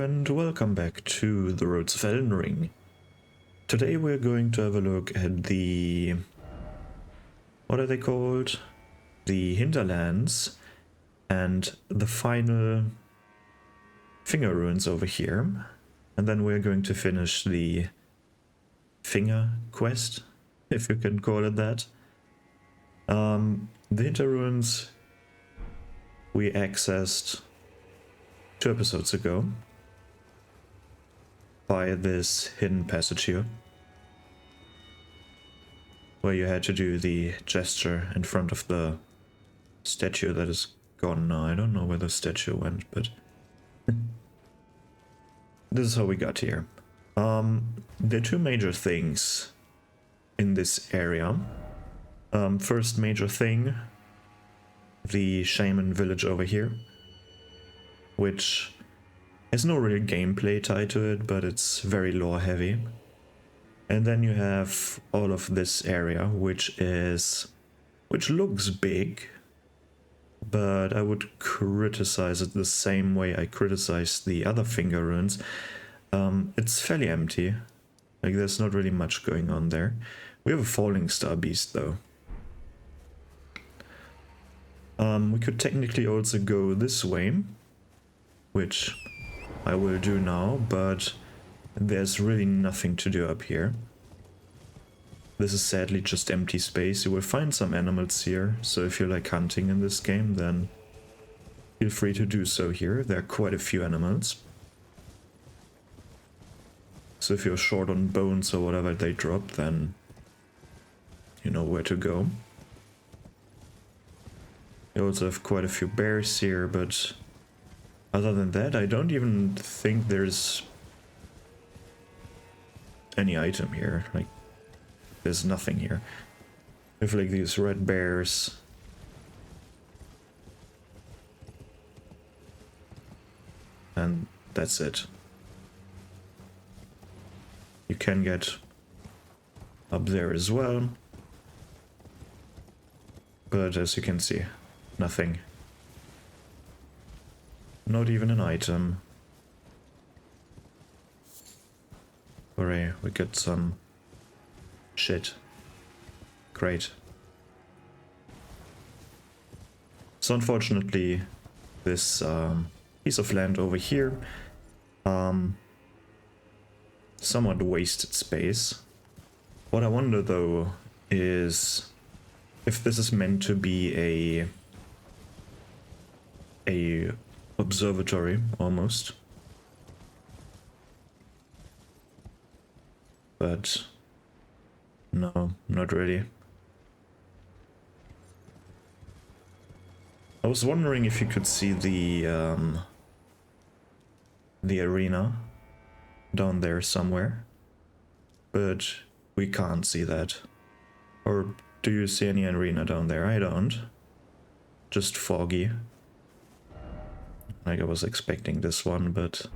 and welcome back to the Roads of Elden Ring. Today we're going to have a look at the... what are they called? The hinterlands and the final finger ruins over here. And then we're going to finish the finger quest, if you can call it that. The hinter ruins we accessed 2 episodes ago by this hidden passage here, where you had to do the gesture in front of the statue that is gone now. I don't know where the statue went, but this is how we got here. There are 2 major things in this area. First major thing, the shaman village over here, which has no real gameplay tied to it, but it's very lore heavy. And then you have all of this area, which looks big, but I would criticize it the same way I criticized the other finger ruins. It's fairly empty. Like, there's not really much going on there. We have a falling star beast though. We could technically also go this way, which I will do now, but there's really nothing to do up here. This is sadly just empty space. You will find some animals here, so if you like hunting in this game, then feel free to do so here. There are quite a few animals. So if you're short on bones or whatever they drop, then you know where to go. You also have quite a few bears here, but other than that, I don't even think there's any item here. Like, there's nothing here. We have like these red bears. And that's it. You can get up there as well. But as you can see, nothing. Not even an item. Hooray, we get some shit. Great. So unfortunately, this piece of land over here somewhat wasted space. What I wonder though is if this is meant to be a observatory almost, but no, not really. I was wondering if you could see the arena down there somewhere, but we can't see that. Or do you see any arena down there? I don't. Just foggy. Like I was expecting this one, but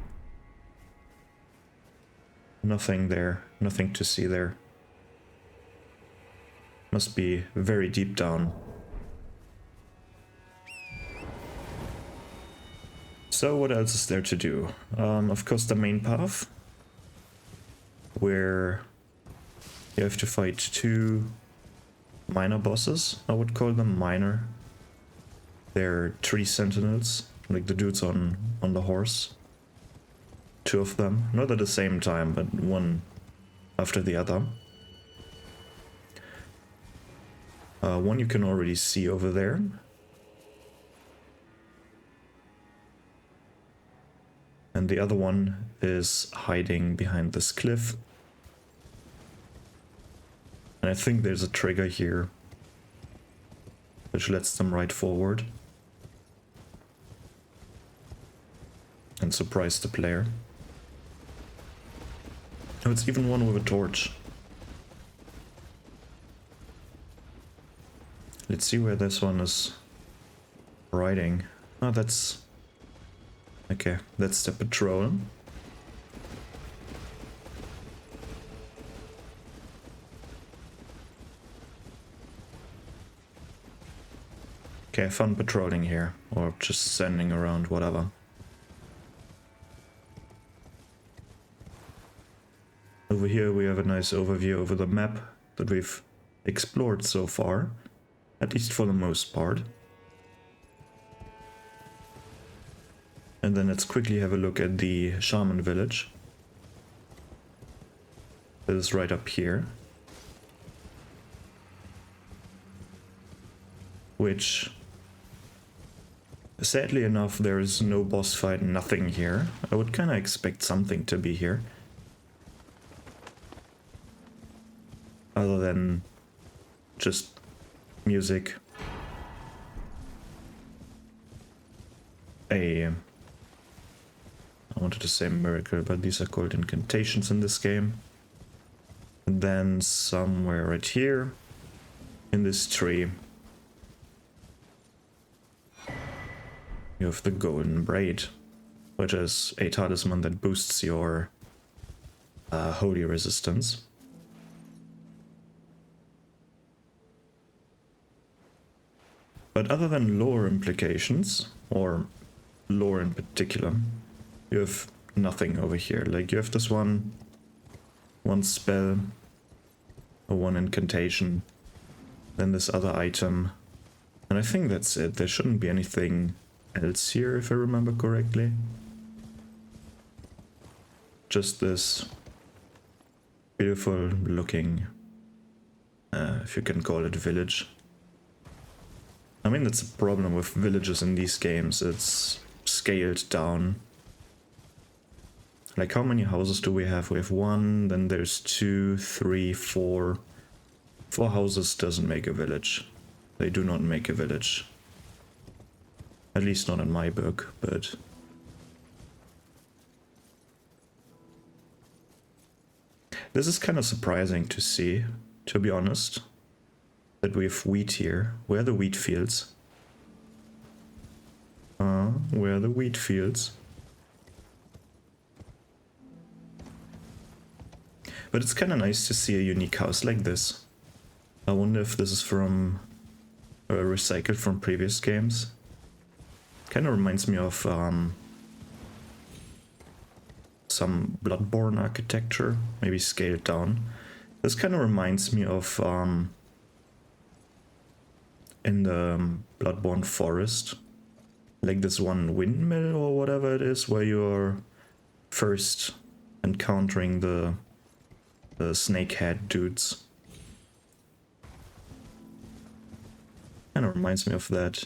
nothing there. Nothing to see there. Must be very deep down. So what else is there to do? Of course the main path, where you have to fight 2 minor bosses. I would call them minor. They're tree sentinels, like the dudes on the horse. 2 of them, not at the same time, but one after the other. One you can already see over there. And the other one is hiding behind this cliff. And I think there's a trigger here, which lets them ride forward and surprise the player. Oh, it's even one with a torch. Let's see where this one is riding. Oh, that's... okay, that's the patrol. Okay, fun patrolling here, or just standing around, whatever. Over here we have a nice overview over the map that we've explored so far, at least for the most part. And then let's quickly have a look at the shaman village. That is right up here. Which, sadly enough, there is no boss fight, nothing here. I would kind of expect something to be here. Other than just music. I wanted to say miracle, but these are called incantations in this game. And then somewhere right here, in this tree, you have the golden braid, which is a talisman that boosts your holy resistance. But other than lore implications, or lore in particular, you have nothing over here. Like, you have this one spell, or one incantation, then this other item, and I think that's it. There shouldn't be anything else here, if I remember correctly. Just this beautiful looking, if you can call it, village. I mean, that's a problem with villages in these games. It's scaled down. Like, how many houses do we have? We have 1, then there's 2, 3, 4. 4 houses doesn't make a village. They do not make a village. At least not in my book, but... This is kind of surprising to see, to be honest. That we have wheat here. Where are the wheat fields? Where are the wheat fields? But it's kind of nice to see a unique house like this. I wonder if this is from... recycled from previous games. Kind of reminds me of some Bloodborne architecture, maybe scaled down. This kind of reminds me of in the Bloodborne forest, like this one windmill or whatever it is, where you're first encountering the snakehead dudes. Kind of reminds me of that,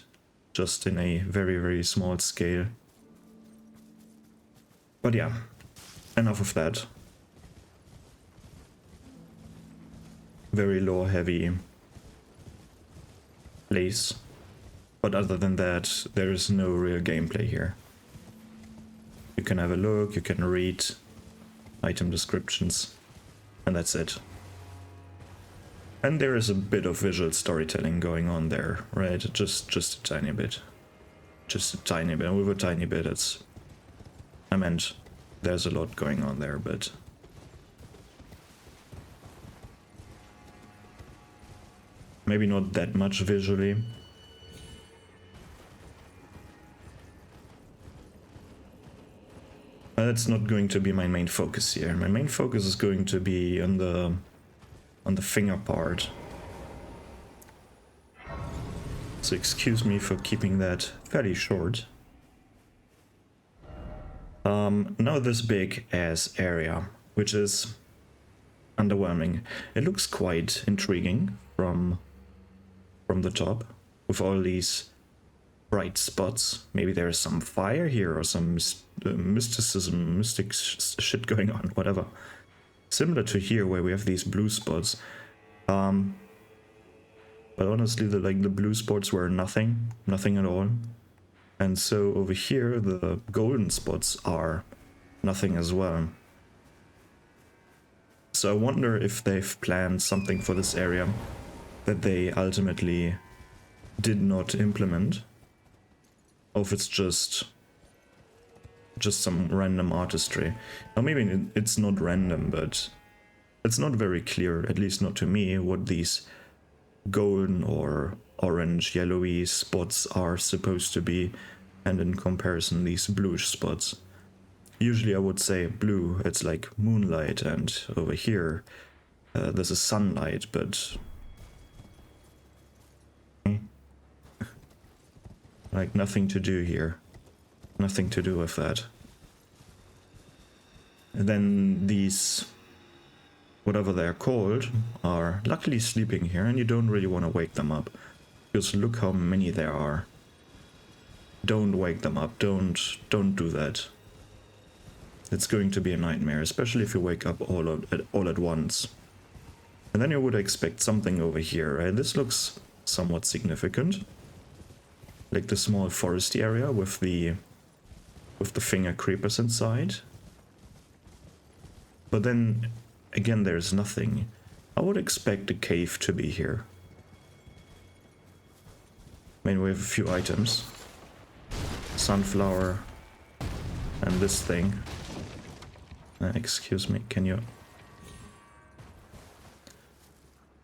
just in a very, very small scale. But yeah, enough of that. Very lore heavy place. But other than that, there is no real gameplay here. You can have a look, you can read item descriptions, and that's it. And there is a bit of visual storytelling going on there, right? Just a tiny bit. Just a tiny bit. And with a tiny bit, I meant there's a lot going on there, but... maybe not that much visually. But that's not going to be my main focus here. My main focus is going to be on the finger part. So excuse me for keeping that fairly short. Now this big ass area, which is underwhelming. It looks quite intriguing from the top, with all these bright spots. Maybe there's some fire here or some mysticism, mystic shit going on, whatever. Similar to here, where we have these blue spots. But honestly, the blue spots were nothing at all. And so over here, the golden spots are nothing as well. So I wonder if they've planned something for this area that they ultimately did not implement, or if it's just some random artistry. Now maybe it's not random, but it's not very clear, at least not to me, what these golden or orange, yellowy spots are supposed to be, and in comparison these bluish spots. Usually I would say blue, it's like moonlight, and over here this is sunlight, but like nothing to do here. Nothing to do with that. And then these, whatever they're called, are luckily sleeping here, and you don't really want to wake them up. Because look how many there are. Don't wake them up, don't do that. It's going to be a nightmare, especially if you wake up all at once. And then you would expect something over here, right? This looks somewhat significant. Like the small foresty area with the finger creepers inside. But then, again, there's nothing. I would expect a cave to be here. I mean, we have a few items. Sunflower. And this thing. Excuse me, can you...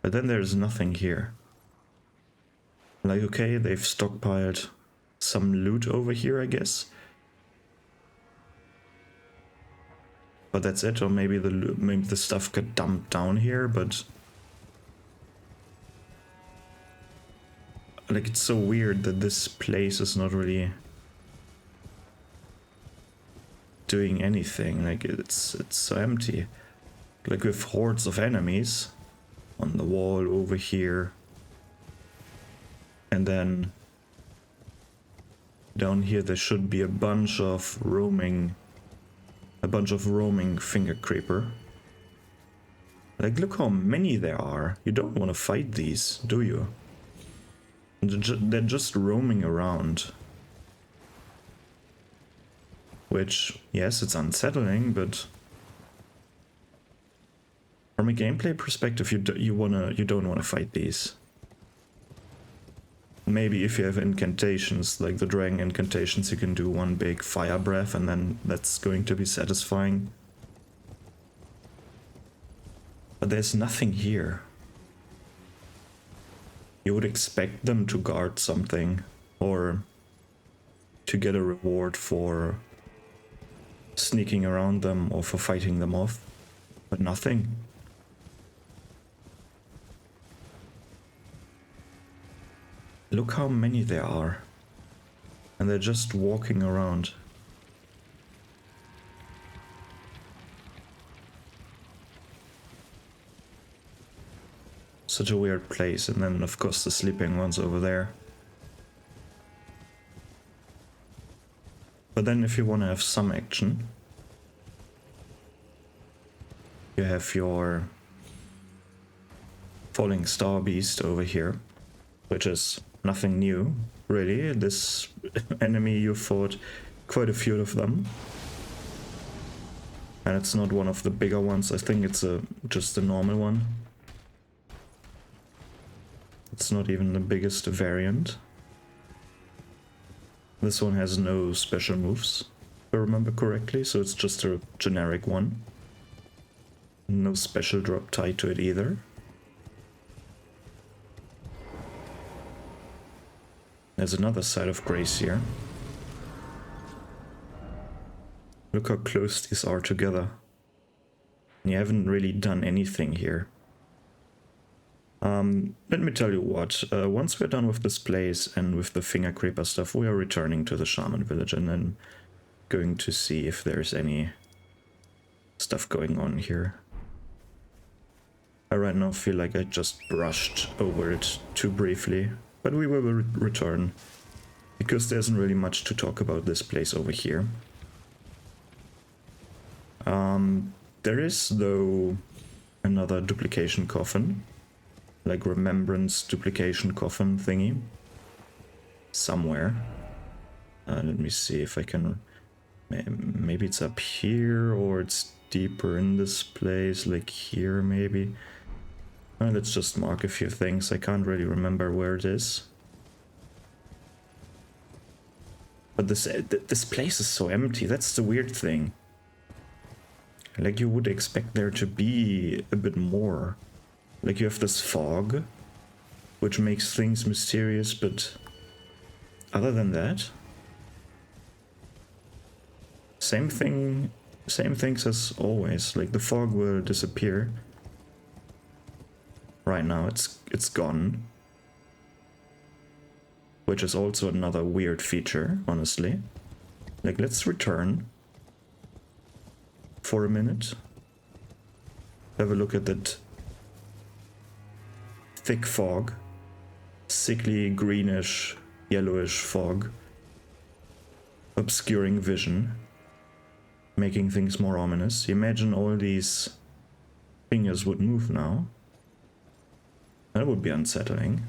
But then there's nothing here. Like, okay, they've stockpiled some loot over here, I guess. But that's it, or maybe the stuff got dumped down here, but... Like, it's so weird that this place is not really doing anything. Like, it's so empty. Like, with hordes of enemies on the wall over here. And then down here there should be a bunch of roaming finger creeper. Like, look how many there are. You don't want to fight these, do you? They're just roaming around. Which, yes, it's unsettling, but from a gameplay perspective, you don't want to fight these. Maybe if you have incantations, like the dragon incantations, you can do one big fire breath and then that's going to be satisfying. But there's nothing here. You would expect them to guard something or to get a reward for sneaking around them or for fighting them off, but nothing. Look how many there are, and they're just walking around. Such a weird place, and then of course the sleeping ones over there. But then if you want to have some action, you have your falling star beast over here, which is nothing new, really. This enemy, you fought quite a few of them. And it's not one of the bigger ones, I think it's just a normal one. It's not even the biggest variant. This one has no special moves, if I remember correctly, so it's just a generic one. No special drop tied to it either. There's another side of grace here. Look how close these are together. And you haven't really done anything here. Let me tell you what, once we're done with this place and with the finger creeper stuff, we are returning to the shaman village and then going to see if there's any stuff going on here. I right now feel like I just brushed over it too briefly, but we will return, because there isn't really much to talk about this place over here. There is, though, another duplication coffin. Like remembrance duplication coffin thingy somewhere. Let me see if I can, maybe it's up here or it's deeper in this place, like here maybe. Let's just mark a few things. I can't really remember where it is, but this place is so empty. That's the weird thing. Like, you would expect there to be a bit more. Like, you have this fog, which makes things mysterious, but other than that, Same things as always, like the fog will disappear. Right now it's gone. Which is also another weird feature, honestly. Like, let's return for a minute. Have a look at that thick fog. Sickly greenish, yellowish fog. Obscuring vision. Making things more ominous. Imagine all these fingers would move now. That would be unsettling.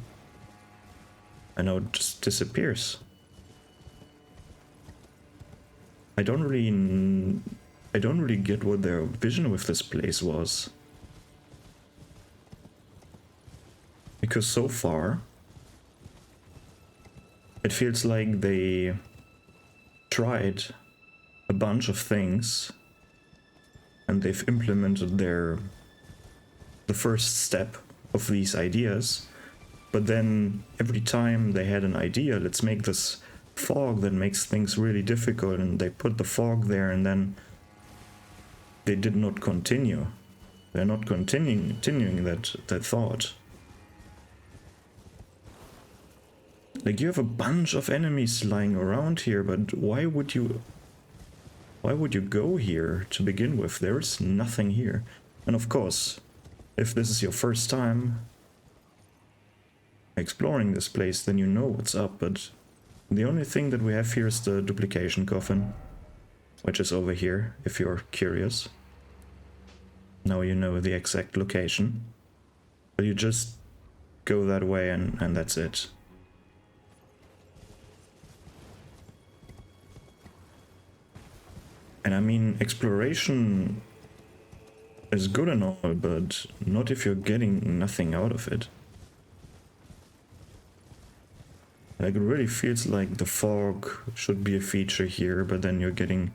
I know it just disappears. I don't really get what their vision with this place was. Because so far, it feels like they tried a bunch of things and they've implemented the first step of these ideas, but then every time they had an idea, let's make this fog that makes things really difficult, and they put the fog there and then they did not continue. They're not continuing that thought. Like, you have a bunch of enemies lying around here, but why would you go here to begin with? There is nothing here. And of course, if this is your first time exploring this place, then you know what's up, but the only thing that we have here is the duplication coffin, which is over here, if you're curious. Now you know the exact location, but you just go that way and that's it. And I mean, exploration is good and all, but not if you're getting nothing out of it. Like, it really feels like the fog should be a feature here, but then you're getting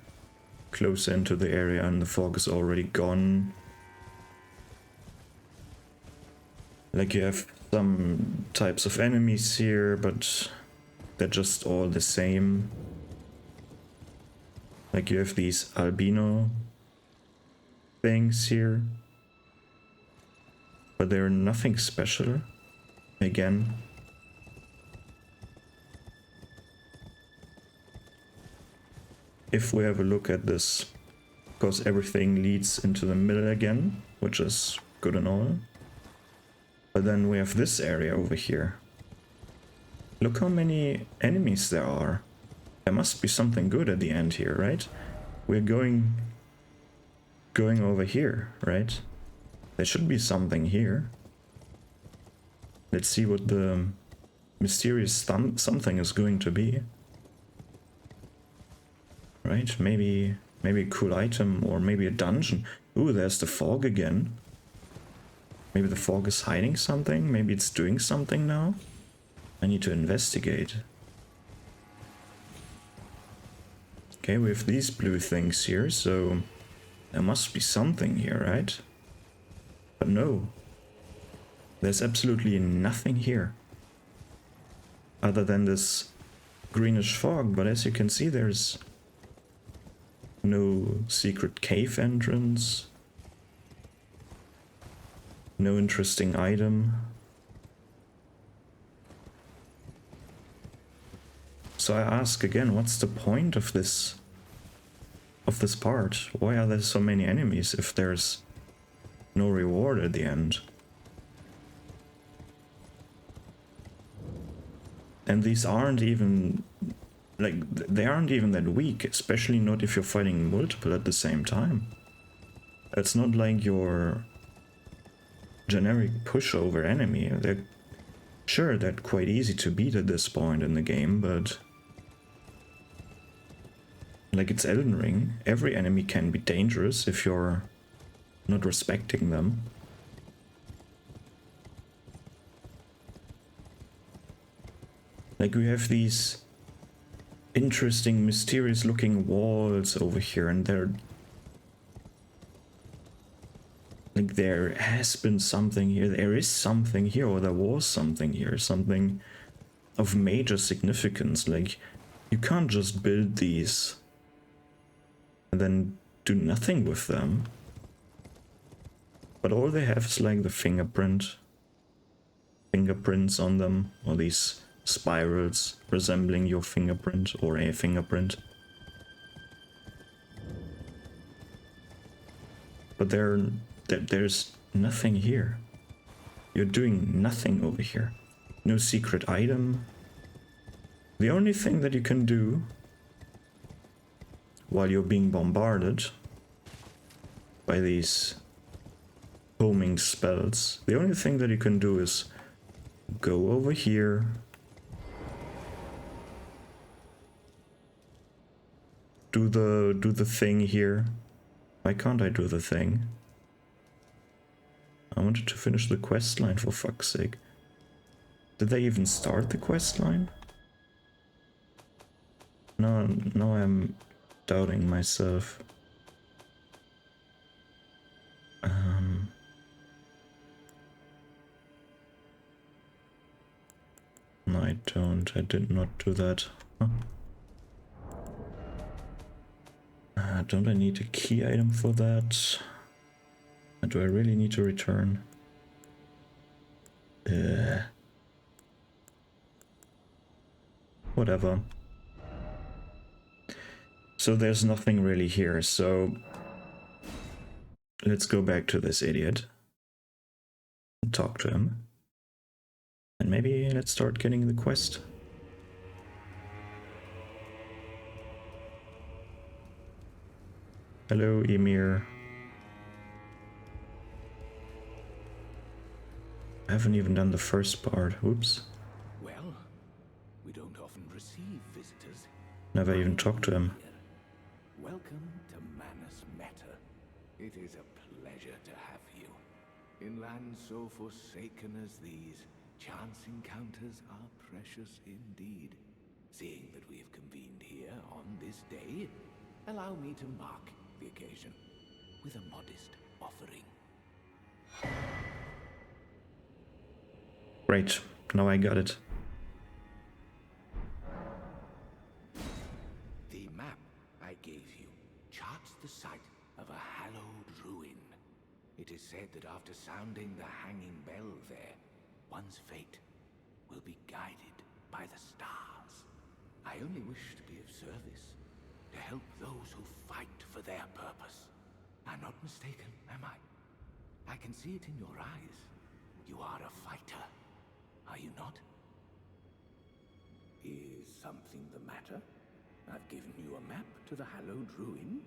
closer into the area and the fog is already gone. Like, you have some types of enemies here, but they're just all the same. Like, you have these albino things here, but they're nothing special. Again. If we have a look at this, because everything leads into the middle again, which is good and all. But then we have this area over here. Look how many enemies there are. There must be something good at the end here, right? We're going over here, right? There should be something here. Let's see what the mysterious something is going to be. Right? Maybe a cool item, or maybe a dungeon. Ooh, there's the fog again. Maybe the fog is hiding something. Maybe it's doing something now. I need to investigate. Okay, we have these blue things here, so there must be something here, right? But no. There's absolutely nothing here. Other than this greenish fog, but as you can see, there's no secret cave entrance. No interesting item. So I ask again, what's the point of this part? Why are there so many enemies if there's no reward at the end? And these aren't even, like, they aren't even that weak, especially not if you're fighting multiple at the same time. It's not like your generic pushover enemy. They're quite easy to beat at this point in the game, but like, it's Elden Ring. Every enemy can be dangerous if you're not respecting them. Like, we have these interesting, mysterious looking walls over here, and they're like, there has been something here, there is something here, or there was something here, something of major significance. Like, you can't just build these and then do nothing with them. But all they have is like the fingerprints on them, or these spirals resembling your fingerprint or a fingerprint. But there's nothing here. You're doing nothing over here. No secret item. The only thing that you can do while you're being bombarded by these homing spells, the only thing that you can do is go over here, do the thing here. Why can't I do the thing? I wanted to finish the quest line, for fuck's sake. Did they even start the quest line? No, now I'm doubting myself. No, I don't. I did not do that. Huh? Don't I need a key item for that? Do I really need to return? Whatever. So there's nothing really here, so let's go back to this idiot and talk to him. And maybe let's start getting the quest. Hello, Emir. I haven't even done the first part. Oops. Well, we don't often receive visitors. Never even talked to him. Welcome to Manus Meta. It is a pleasure to have you. In lands so forsaken as these, chance encounters are precious indeed. Seeing that we have convened here on this day, allow me to mark the occasion with a modest offering. Great, now I got it. The map I gave you charts the site of a hallowed ruin. It is said that after sounding the hanging bell there, one's fate will be guided by the stars. I only wish to be of service, to help those who fight for their purpose. I'm not mistaken, am I? I can see it in your eyes. You are a fighter, are you not? Is something the matter? I've given you a map to the hallowed ruin.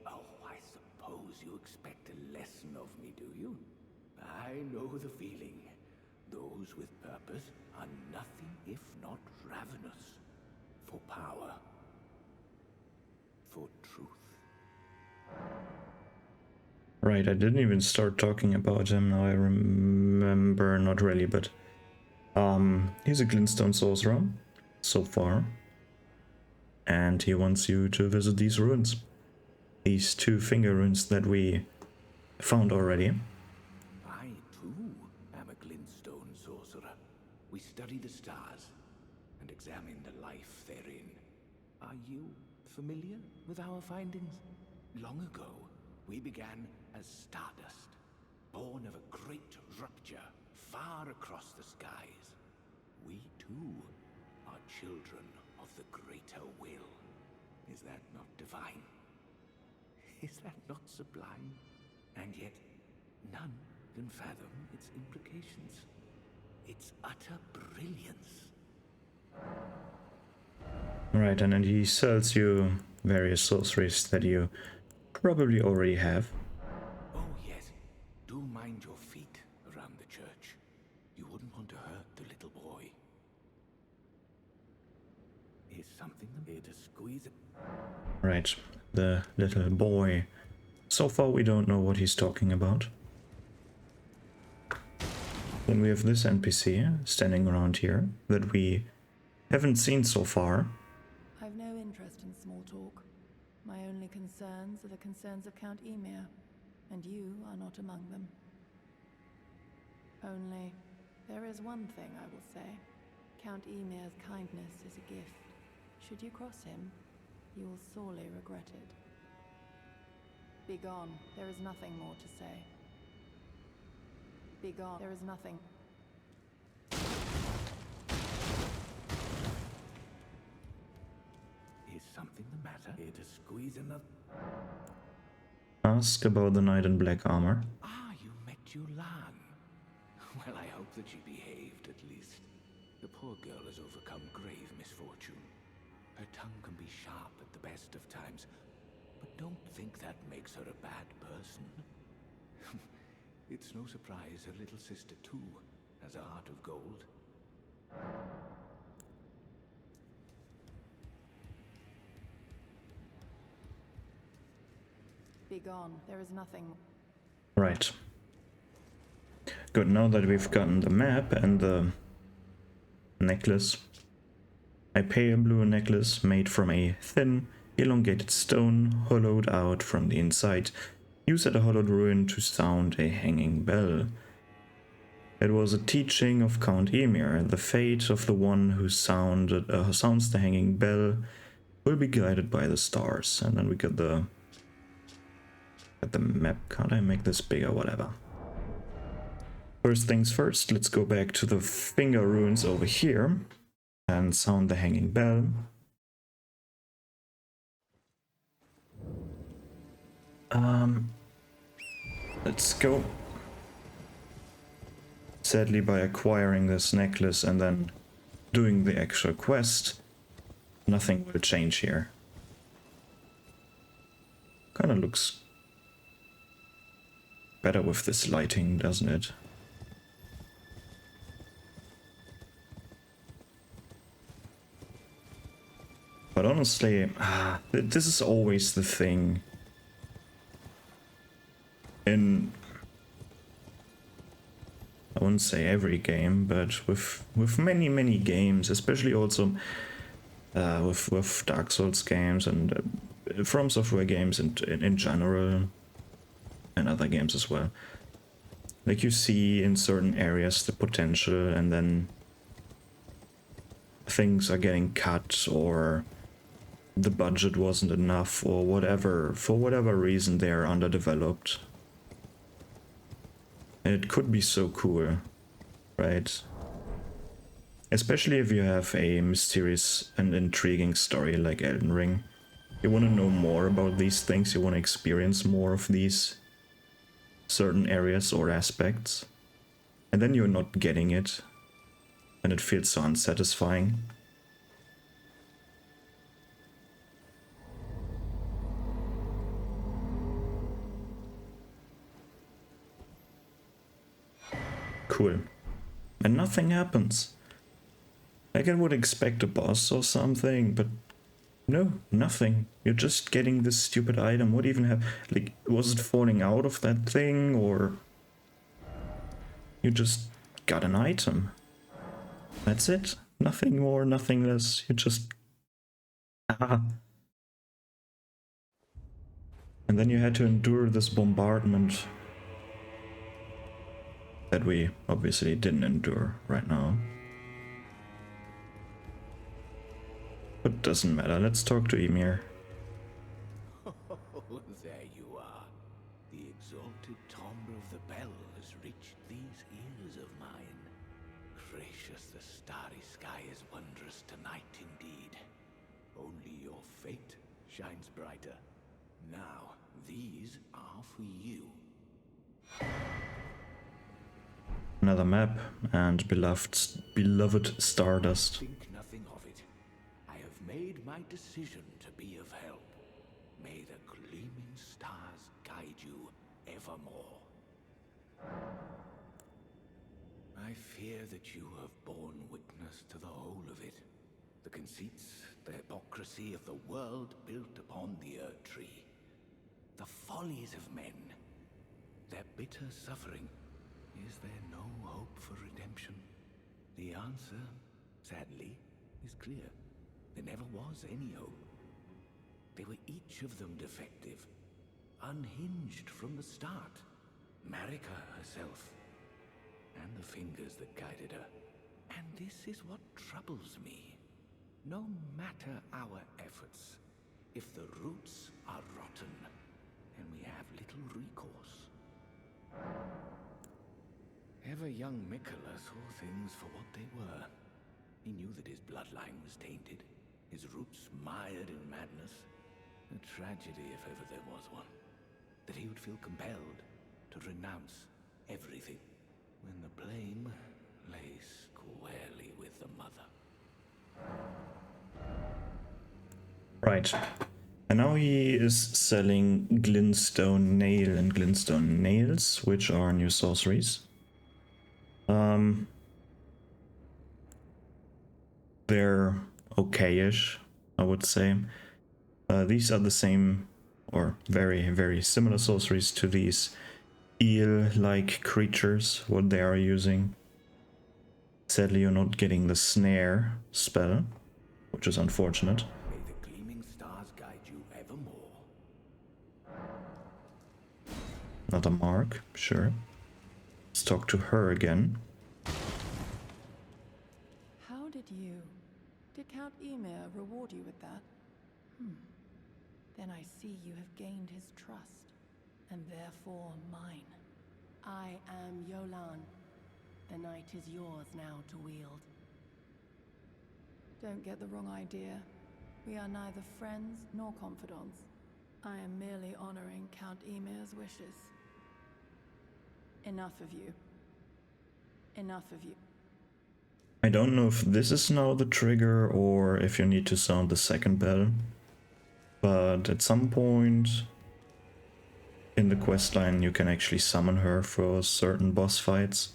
Oh, I suppose you expect a lesson of me, do you? I know the feeling. Those with purpose are nothing if not ravenous. For power. For truth. Right, I didn't even start talking about him. Now I remember, not really, but he's a glintstone sorcerer so far, and he wants you to visit these ruins, these two finger ruins that we found already. I too am a glintstone sorcerer. We study the stars and examine the life therein. Are you familiar with our findings? Long ago, we began as stardust, born of a great rupture far across the skies. We too are children of the greater will. Is that not divine? Is that not sublime? And yet, none can fathom its implications. Its utter brilliance. Right, and then he sells you various sorceries that you probably already have. Oh yes, do mind your feet around the church. You wouldn't want to hurt the little boy. Is something here to squeeze it? Right, the little boy. So far we don't know what he's talking about. Then we have this NPC standing around here that we haven't seen so far. I've no interest in small talk. My only concerns are the concerns of Count Emir, and you are not among them. Only, there is one thing I will say. Count Emir's kindness is a gift. Should you cross him, you will sorely regret it. Begone. There is nothing more to say. Begone. There is nothing. Is something the matter? Here to squeeze another. Ask about the knight in black armor. Ah, you met Yulan. Well, I hope that she behaved at least. The poor girl has overcome grave misfortune. Her tongue can be sharp at the best of times, but don't think that makes her a bad person. It's no surprise her little sister, too, has a heart of gold. Begone. There is nothing. Right. Good, now that we've gotten the map and the necklace. I pay a blue necklace made from a thin, elongated stone, hollowed out from the inside. Use at a hollowed ruin to sound a hanging bell. It was a teaching of Count Emir. The fate of the one who sounds the hanging bell will be guided by the stars. And then we get the map. Can't I make this bigger? Whatever. First things first, let's go back to the finger runes over here and sound the hanging bell. Let's go. Sadly, by acquiring this necklace and then doing the actual quest, nothing will change here. Kinda looks better with this lighting, doesn't it? But honestly, this is always the thing. In, I wouldn't say every game, but with many games, especially also with Dark Souls games and From Software games in general, and other games as well. Like, you see in certain areas the potential, and then things are getting cut, or the budget wasn't enough, or whatever. For whatever reason, they are underdeveloped. And it could be so cool, right? Especially if you have a mysterious and intriguing story like Elden Ring. You want to know more about these things, you want to experience more of these certain areas or aspects. And then you're not getting it, and it feels so unsatisfying. Cool. And nothing happens. Like, I would expect a boss or something, but no, nothing. You're just getting this stupid item. What even have... Like, was it falling out of that thing, or... You just got an item. That's it. Nothing more, nothing less. You just... Ah. And then you had to endure this bombardment that we obviously didn't endure right now. But doesn't matter, let's talk to Emir. Oh, there you are. The exalted timbre of the bell has reached these ears of mine. Gracious, the starry sky is wondrous tonight indeed. Only your fate shines brighter. Now, these are for you. Another map, and beloved Stardust. Think nothing of it. I have made my decision to be of help. May the gleaming stars guide you evermore. I fear that you have borne witness to the whole of it. The conceits, the hypocrisy of the world built upon the Earth Tree. The follies of men. Their bitter suffering. Is there no hope for redemption? The answer, sadly, is clear. There never was any hope. They were each of them defective, unhinged from the start. Marika herself, and the fingers that guided her. And this is what troubles me. No matter our efforts, if the roots are rotten, and we have little recourse. Ever young Mikola saw things for what they were. He knew that his bloodline was tainted, his roots mired in madness. A tragedy if ever there was one. That he would feel compelled to renounce everything when the blame lay squarely with the mother. Right. And now he is selling glintstone nail and glintstone nails, which are new sorceries. They're okay-ish, I would say. These are the same, or very, very similar sorceries to these eel-like creatures, what they are using. Sadly, you're not getting the snare spell, which is unfortunate. May the gleaming stars guide you evermore. Another mark, sure. Let's talk to her again. How did Count Emir reward you with that? Then I see you have gained his trust, and therefore mine. I am Yolan. The night is yours now to wield. Don't get the wrong idea. We are neither friends nor confidants. I am merely honoring Count Emir's wishes. Enough of you. Enough of you. I don't know if this is now the trigger or if you need to sound the second bell, but at some point in the questline you can actually summon her for certain boss fights,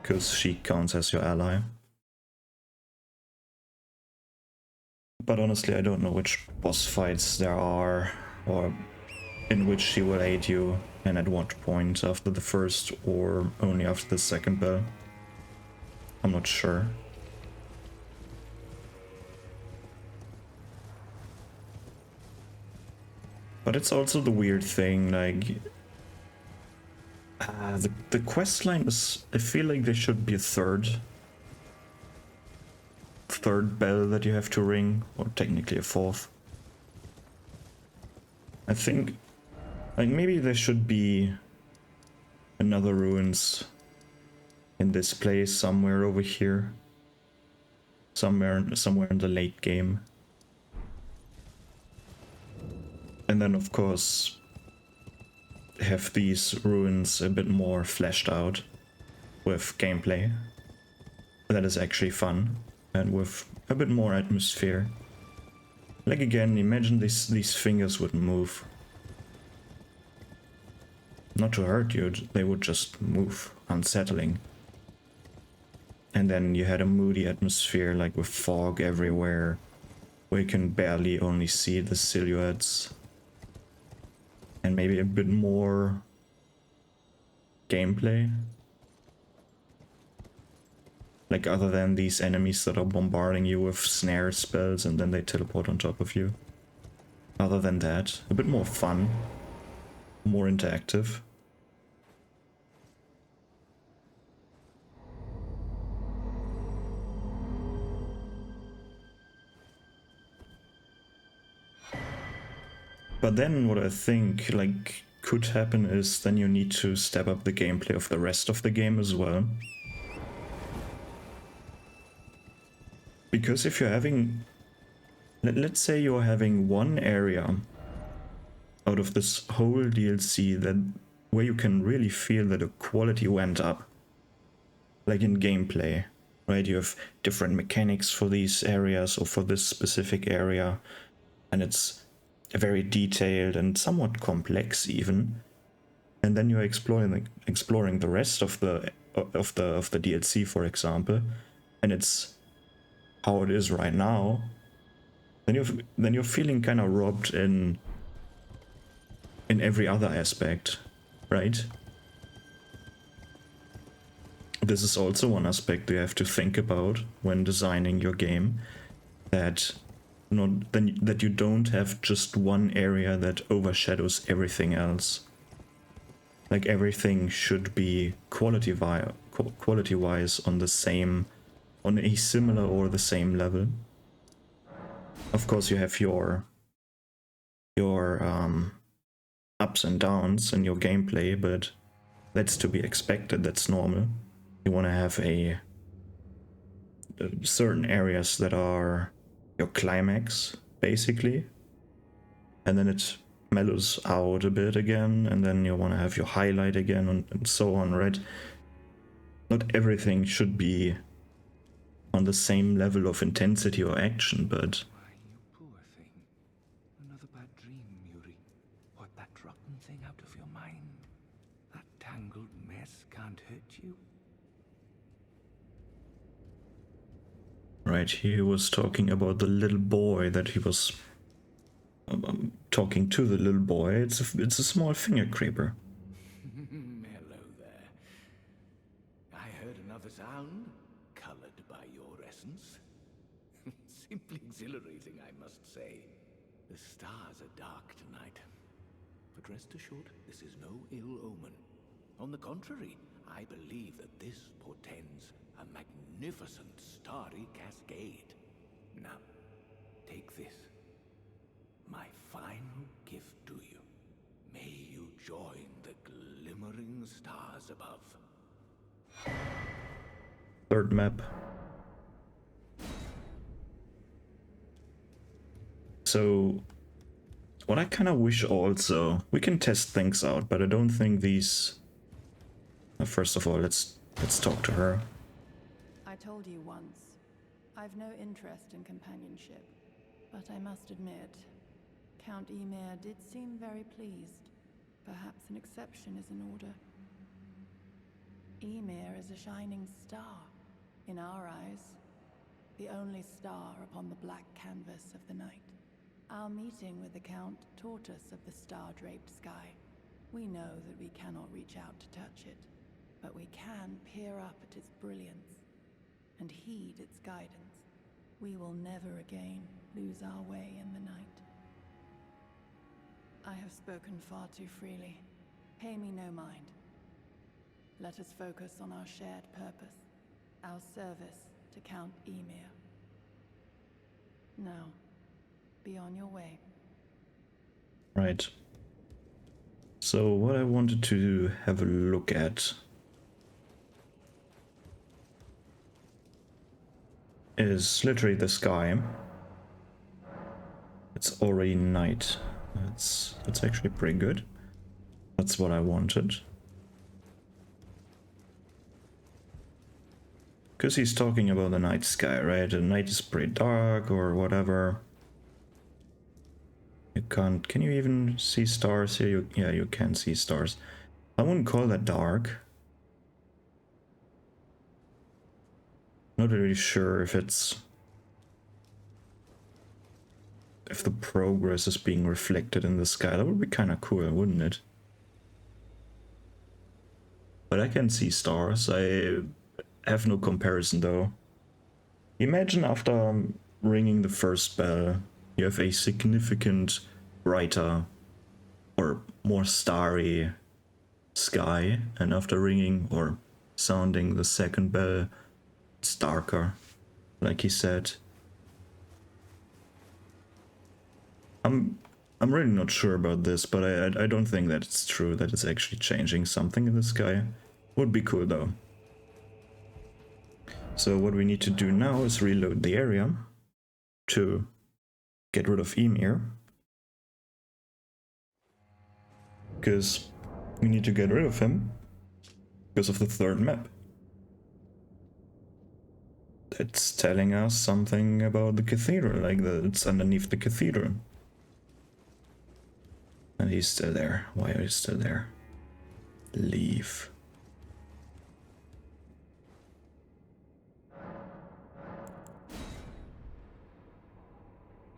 because she counts as your ally. But honestly, I don't know which boss fights there are, or in which she will aid you, and at what point, after the first or only after the second bell. I'm not sure. But it's also the weird thing, like... the questline is... I feel like there should be a third bell that you have to ring, or technically a fourth. I think... like, maybe there should be another ruins in this place somewhere over here. Somewhere in the late game. And then of course have these ruins a bit more fleshed out with gameplay that is actually fun and with a bit more atmosphere. Like again, imagine these fingers would move. Not to hurt you, they would just move, unsettling. And then you had a moody atmosphere, like with fog everywhere, where you can barely only see the silhouettes. And maybe a bit more gameplay. Like other than these enemies that are bombarding you with snare spells and then they teleport on top of you. Other than that, a bit more fun, more interactive. But then what I think like could happen is then you need to step up the gameplay of the rest of the game as well. Because if you're having, let's say you're having one area out of this whole DLC that where you can really feel that the quality went up, like in gameplay, right? You have different mechanics for these areas or for this specific area, and it's very detailed and somewhat complex even. And then you're exploring the rest of the DLC, for example, and it's how it is right now. Then you're feeling kind of robbed in every other aspect, right? This is also one aspect you have to think about when designing your game, that that you don't have just one area that overshadows everything else. Like everything should be quality-wise on a similar or the same level. Of course, you have your ups and downs in your gameplay, but that's to be expected, that's normal. You want to have certain areas that are your climax, basically, and then it mellows out a bit again, and then you want to have your highlight again, and so on, right? Not everything should be on the same level of intensity or action, but Why, you poor thing. Another bad dream, Yuri. Wipe that rotten thing out of your mind. That tangled mess can't hurt you. right, he was talking about the little boy that he was talking to the little boy. It's a small finger creeper. Hello there. I heard another sound, colored by your essence. Simply exhilarating, I must say. The stars are dark tonight. But rest assured, this is no ill omen. On the contrary, I believe that this portends a magnificent starry cascade. Now, take this. My final gift to you. May you join the glimmering stars above. Third map. So, what I kind of wish also, we can test things out, but I don't think these... First of all, let's talk to her. I told you once, I've no interest in companionship, but I must admit, Count Ymir did seem very pleased. Perhaps an exception is in order. Ymir is a shining star, in our eyes. The only star upon the black canvas of the night. Our meeting with the Count taught us of the star-draped sky. We know that we cannot reach out to touch it, but we can peer up at its brilliance and heed its guidance. We will never again lose our way in the night. I have spoken far too freely. Pay me no mind. Let us focus on our shared purpose, our service to Count Ymir. Now, be on your way. Right. So what I wanted to have a look at is literally the sky. It's already night. That's actually pretty good. That's what I wanted. Because he's talking about the night sky, right? The night is pretty dark or whatever. You can't... Can you even see stars here? Yeah, you can see stars. I wouldn't call that dark. Not really sure if it's... If the progress is being reflected in the sky. That would be kind of cool, wouldn't it? But I can see stars. I have no comparison though. Imagine after ringing the first bell, you have a significant brighter or more starry sky, and after ringing or sounding the second bell, it's darker, like he said. I'm really not sure about this, but I don't think that it's true that it's actually changing something in the sky. Would be cool though. So what we need to do now is reload the area to get rid of Ymir. Because we need to get rid of him because of the third map. It's telling us something about the cathedral, like it's underneath the cathedral. And he's still there. Why are you still there? Leave.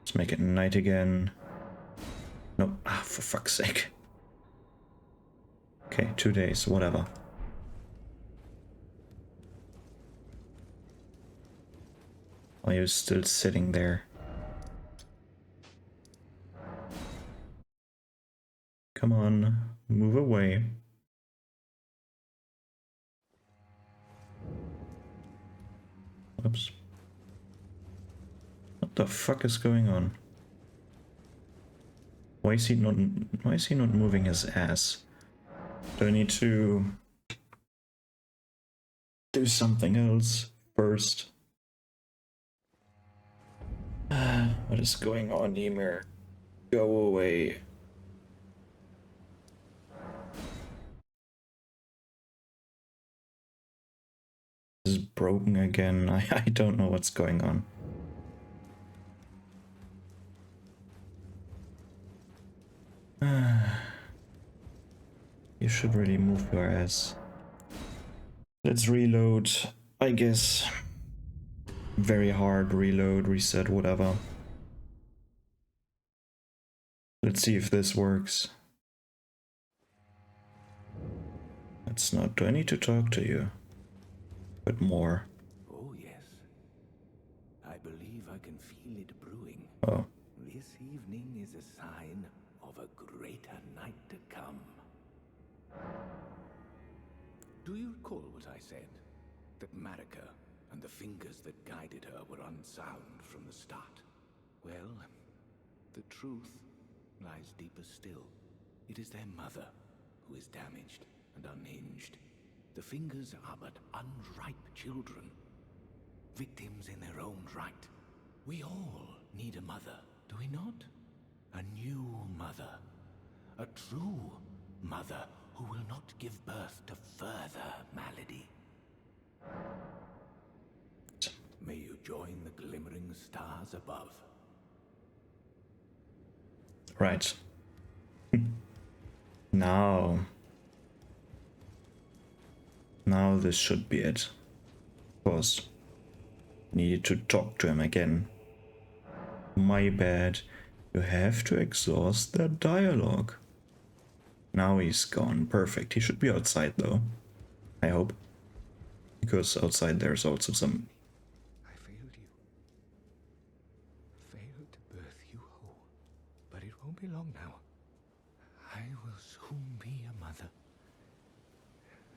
Let's make it night again. No, for fuck's sake. Okay, 2 days, whatever. Why are you still sitting there? Come on, move away. Oops. What the fuck is going on? Why is he not moving his ass? Do I need to do something else first? What is going on, Ymir? Go away. This is broken again. I don't know what's going on. You should really move your ass. Let's reload, I guess. Very hard reload, reset, whatever. Let's see if this works. Let's not. Do I need to talk to you? But more. Oh, yes. I believe I can feel it brewing. Oh. This evening is a sign of a greater night to come. Do you recall what I said? That Marika and the fingers that guided her were unsound from the start? Well, the truth lies deeper still. It is their mother who is damaged and unhinged. The fingers are but unripe children, victims in their own right. We all need a mother, do we not? A new mother, a true mother who will not give birth to further malady. May you join the glimmering stars above. Right. Now this should be it. Of course. Needed to talk to him again. My bad. You have to exhaust that dialogue. Now he's gone. Perfect. He should be outside though. I hope. Because outside there's also some... I failed you. Failed to birth you whole. But it won't be long now. I will soon be a mother.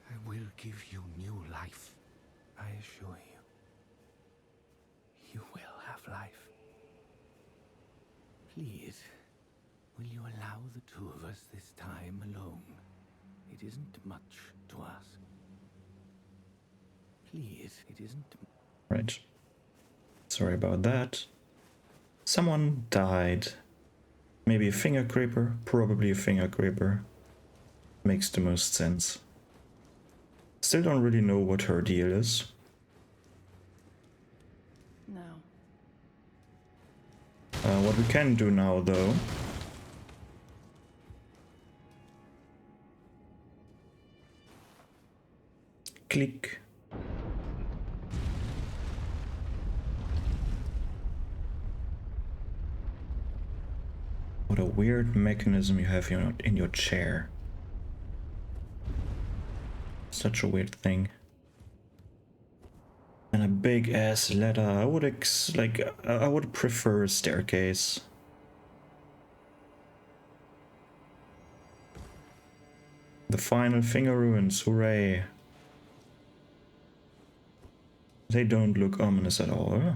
I will give you new life. I assure you. You will have life. Please, will you allow the two of us this time alone? It isn't much to ask. Please, it isn't... Right. Sorry about that. Someone died. Maybe a finger creeper? Probably a finger creeper. Makes the most sense. Still don't really know what her deal is. No. What we can do now, though... Click. What a weird mechanism you have in your chair. Such a weird thing. And a big ass ladder. I would prefer a staircase. The final finger ruins, hooray. They don't look ominous at all. Huh?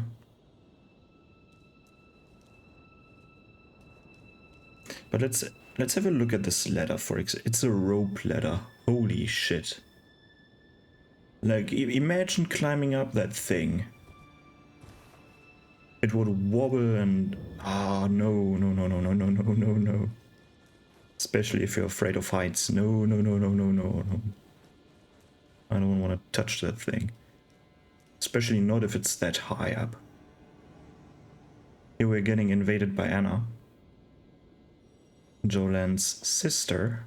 But let's have a look at this ladder for example. It's a rope ladder. Holy shit. Like, imagine climbing up that thing. It would wobble and... Ah, no. Especially if you're afraid of heights. No. I don't want to touch that thing. Especially not if it's that high up. Here we're getting invaded by Anna. Jolan's sister.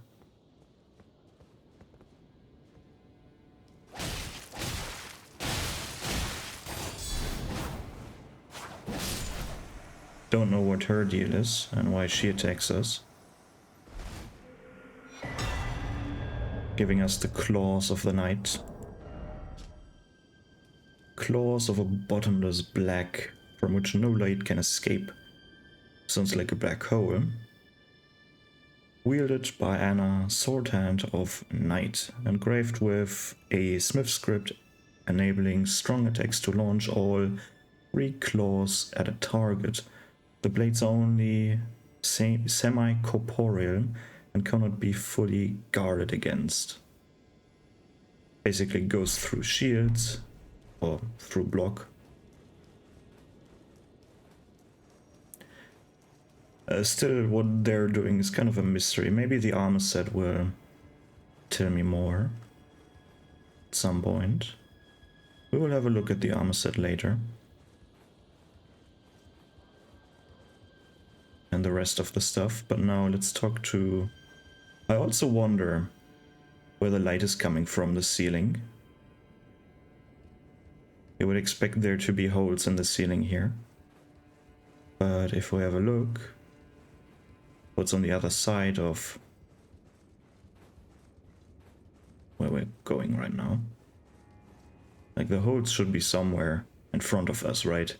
Don't know what her deal is and why she attacks us. Giving us the claws of the night. Claws of a bottomless black from which no light can escape. Sounds like a black hole. Wielded by Anna, sword hand of night, engraved with a smith script enabling strong attacks to launch all 3 claws at a target. The blades are only semi-corporeal and cannot be fully guarded against. Basically goes through shields or through block. Still, what they're doing is kind of a mystery. Maybe the armor set will tell me more at some point. We will have a look at the armor set later. And the rest of the stuff, but now let's talk to... I also wonder where the light is coming from the ceiling. You would expect there to be holes in the ceiling here. But if we have a look, what's on the other side of where we're going right now? Like the holes should be somewhere in front of us, right?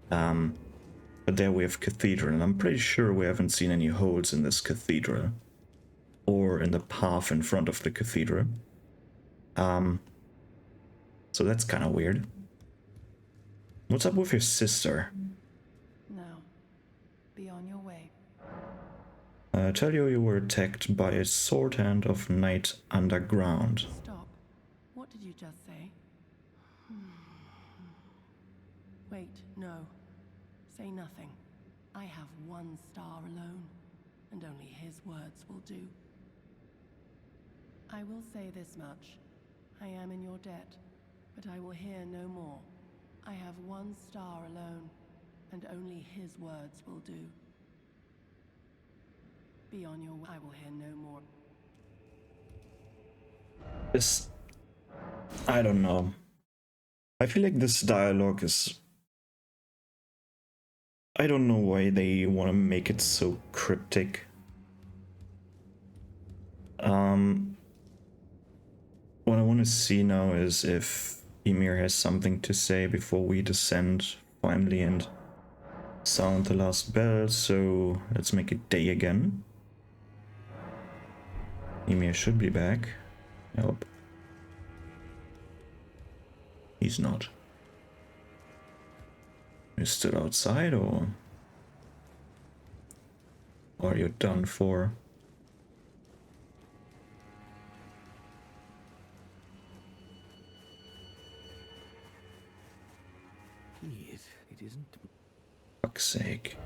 But there we have cathedral, and I'm pretty sure we haven't seen any holes in this cathedral. Or in the path in front of the cathedral. So that's kind of weird. What's up with your sister? Now, be on your way. Tell you were attacked by a sword hand of night underground. Stop. What did you just say? Wait, no. Say nothing. I have one star alone, and only his words will do. I will say this much. I am in your debt, but I will hear no more. I have one star alone, and only his words will do. Be on your way. I will hear no more. This... I don't know. I feel like this dialogue is... I don't know why they want to make it so cryptic. What I want to see now is if Ymir has something to say before we descend finally and sound the last bell, so let's make it day again. Ymir should be back. I hope. He's not. You're still outside, or are you done for? Please, it isn't. Fuck's sake.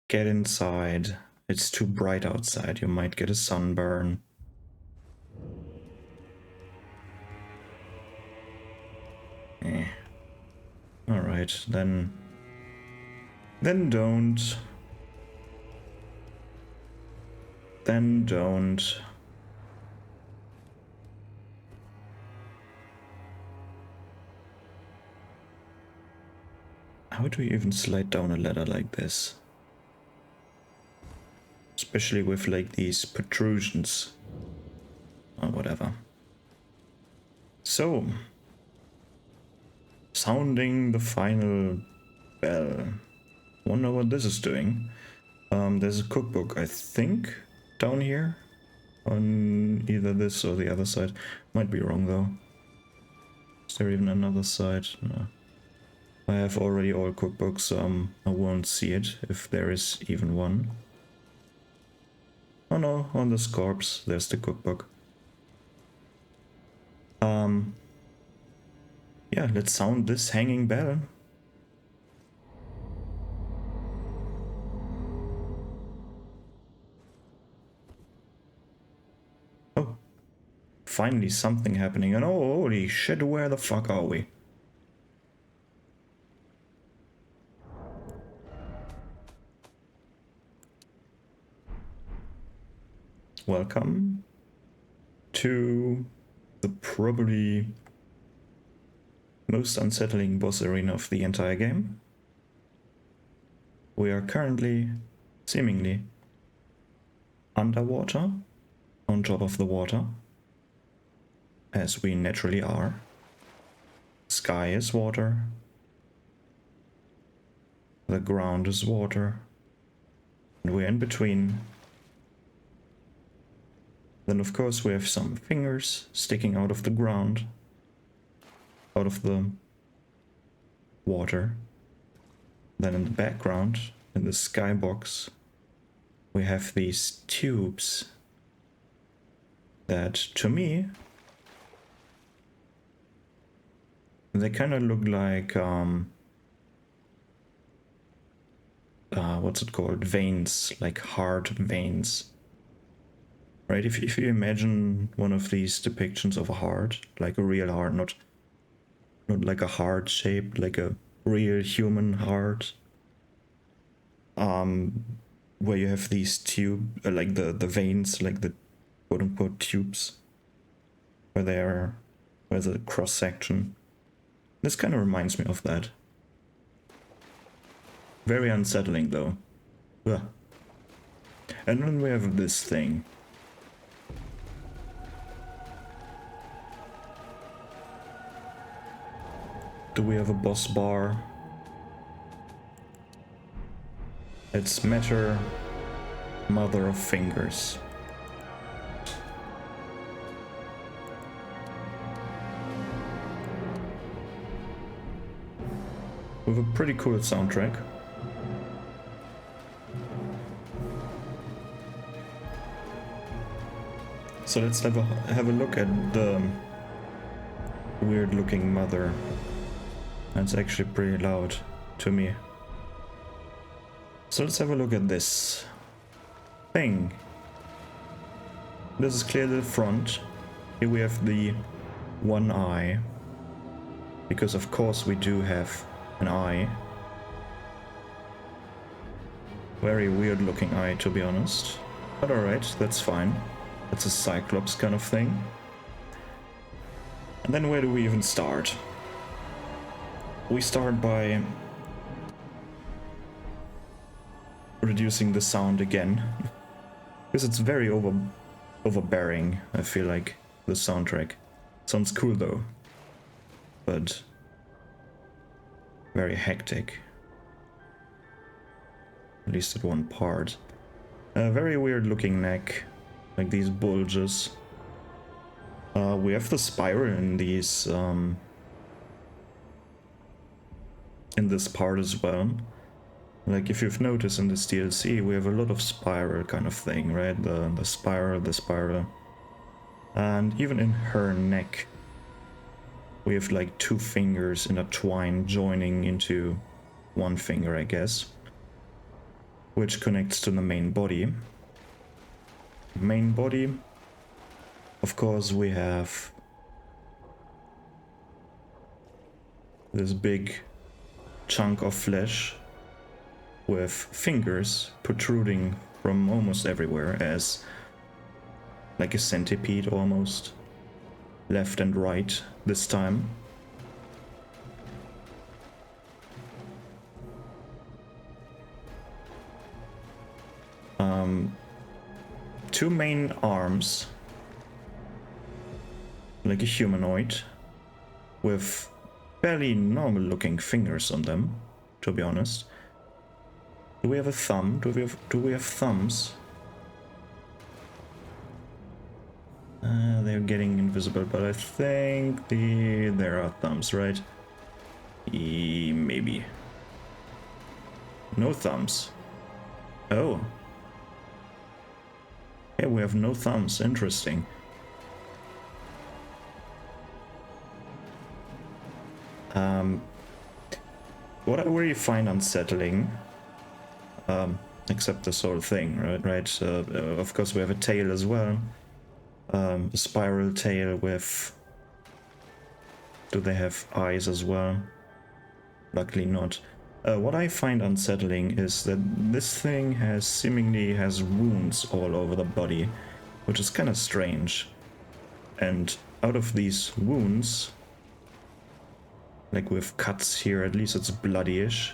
Get inside. It's too bright outside. You might get a sunburn. Alright, then don't. Then don't. How do you even slide down a ladder like this? Especially with like these protrusions. Or whatever. So, sounding the final bell. Wonder what this is doing. There's a cookbook, I think, down here. On either this or the other side. Might be wrong though. Is there even another side? No. I have already all cookbooks, so I won't see it if there is even one. Oh no, on this corpse, there's the cookbook. Yeah, let's sound this hanging bell. Oh, finally something happening, and oh, holy shit, where the fuck are we? Welcome to the probably most unsettling boss arena of the entire game. We are currently, seemingly, underwater, on top of the water, as we naturally are. Sky is water. The ground is water. And we're in between. Then of course we have some fingers sticking out of the ground, out of the water. Then in the background, in the skybox, we have these tubes that, to me, they kind of look like, what's it called? Veins, like heart veins. Right? If you imagine one of these depictions of a heart, like a real heart, not like a heart shaped, like a real human heart, where you have these like the veins, like the quote unquote tubes, where's a cross section. This kind of reminds me of that. Very unsettling though. Ugh. And then we have this thing. Do we have a boss bar? It's Matter, Mother of Fingers. With a pretty cool soundtrack. So let's have a look at the weird looking mother. That's actually pretty loud to me. So let's have a look at this thing. This is clearly the front. Here we have the one eye. Because of course we do have an eye. Very weird looking eye, to be honest. But alright, that's fine. It's a Cyclops kind of thing. And then where do we even start? We start by reducing the sound again. Because it's very overbearing, I feel like, the soundtrack. Sounds cool though. But very hectic. At least at one part. A very weird looking neck. Like these bulges. We have the spiral in these in this part as well. Like if you've noticed in this DLC, we have a lot of spiral kind of thing, right? The spiral. And even in her neck, we have like two fingers intertwined, joining into one finger, I guess. Which connects to the main body. Main body, of course, we have this big chunk of flesh with fingers protruding from almost everywhere, as like a centipede almost, left and right this time. Two main arms, like a humanoid, with fairly normal looking fingers on them, to be honest. Do we have a thumb? Do we have thumbs? They're getting invisible, but I think there are thumbs, right? Maybe. No thumbs. Oh. Yeah, we have no thumbs. Interesting. What I really find unsettling, except this whole thing, right? Of course, we have a tail as well. A spiral tail with... Do they have eyes as well? Luckily not. What I find unsettling is that this thing seemingly has wounds all over the body, which is kind of strange. And out of these wounds, like with cuts here, at least it's bloody-ish.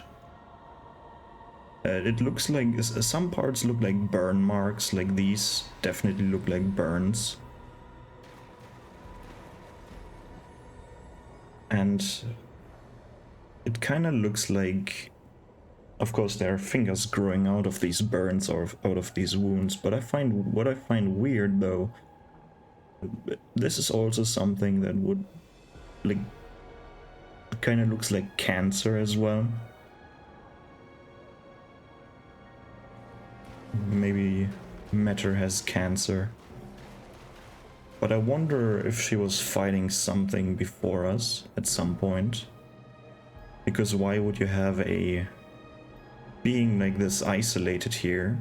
It looks like some parts look like burn marks, like these definitely look like burns. And it kind of looks like, of course, there are fingers growing out of these burns or out of these wounds, but what I find weird though, this is also something that would, like, kind of looks like cancer as well. Maybe matter has cancer. But I wonder if she was fighting something before us at some point. Because why would you have a being like this isolated here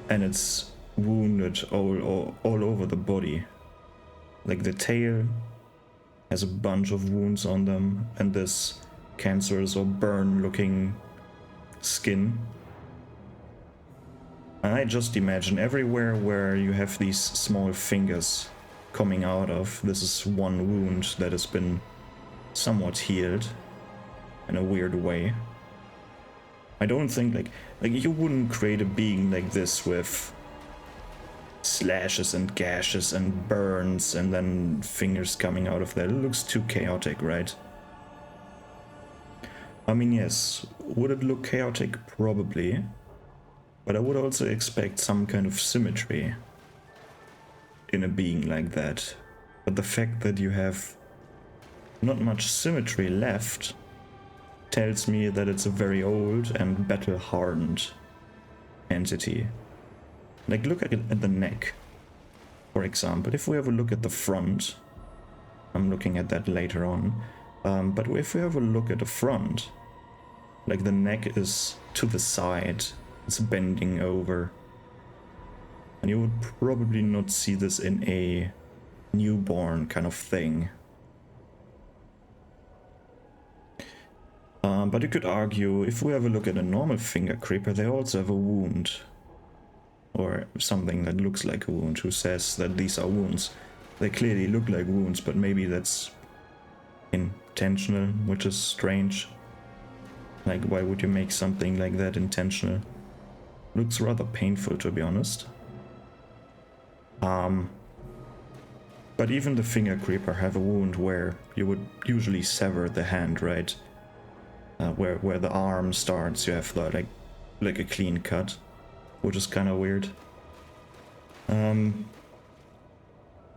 and it's wounded all over the body? Like the tail has a bunch of wounds on them and this cancerous or burn looking skin. And I just imagine everywhere where you have these small fingers coming out of, this is one wound that has been somewhat healed in a weird way. I don't think like you wouldn't create a being like this with slashes and gashes and burns and then fingers coming out of that. It looks too chaotic, right? I mean, yes, would it look chaotic? Probably. But I would also expect some kind of symmetry in a being like that. But the fact that you have not much symmetry left tells me that it's a very old and battle-hardened entity. Like, look at the neck, for example. If we have a look at the front, I'm looking at that later on, but if we have a look at the front, like the neck is to the side, it's bending over. And you would probably not see this in a newborn kind of thing. But you could argue, if we have a look at a normal finger creeper, they also have a wound. Or something that looks like a wound. Who says that these are wounds? They clearly look like wounds, but maybe that's intentional, which is strange. Like, why would you make something like that intentional? Looks rather painful, to be honest. But even the finger creeper have a wound where you would usually sever the hand, right? Where the arm starts, you have the, like a clean cut, which is kind of weird. But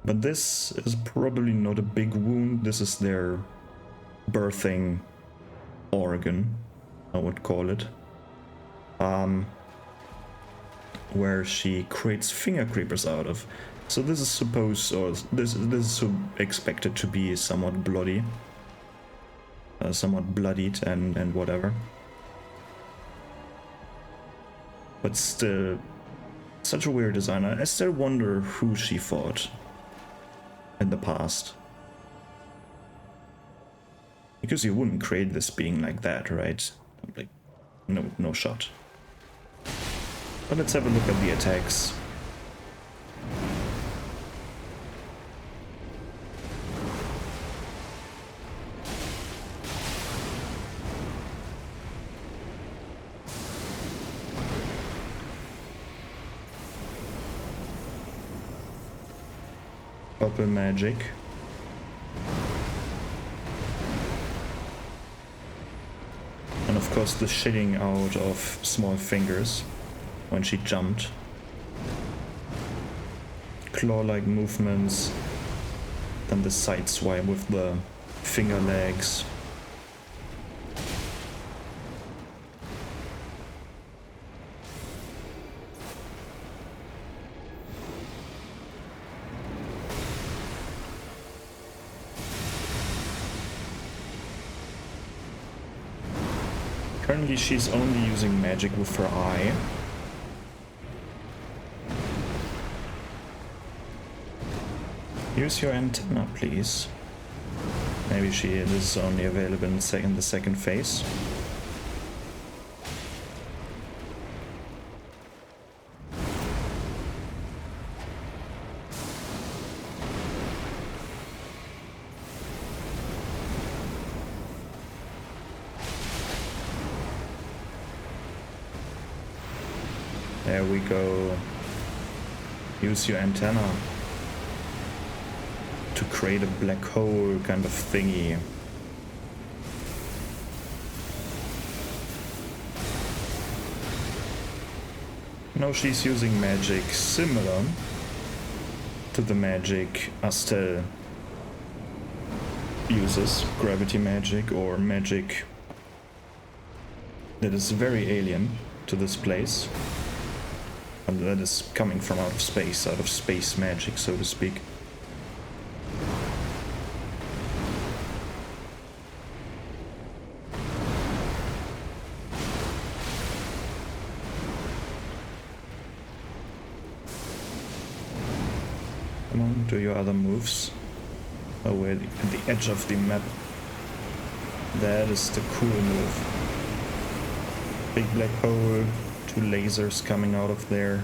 this is probably not a big wound. This is their birthing organ, I would call it. Where she creates finger creepers out of. So this is supposed, or this is expected to be somewhat bloody. Somewhat bloodied and whatever. But still, such a weird design. I still wonder who she fought in the past. Because you wouldn't create this being like that, right? Like, no shot. But let's have a look at the attacks. Purple magic. And of course the shitting out of small fingers when she jumped. Claw-like movements. Then the side swipe with the finger legs. Currently she's only using magic with her eye. Use your antenna, please. Maybe this is only available in the second phase. There we go. Use your antenna to create a black hole kind of thingy. Now she's using magic similar to the magic Astel uses, gravity magic or magic that is very alien. to this place. And that is coming from out of space magic, so to speak. Come on, do your other moves. Oh, we're at the edge of the map. That is the cool move. Big black hole, 2 lasers coming out of there.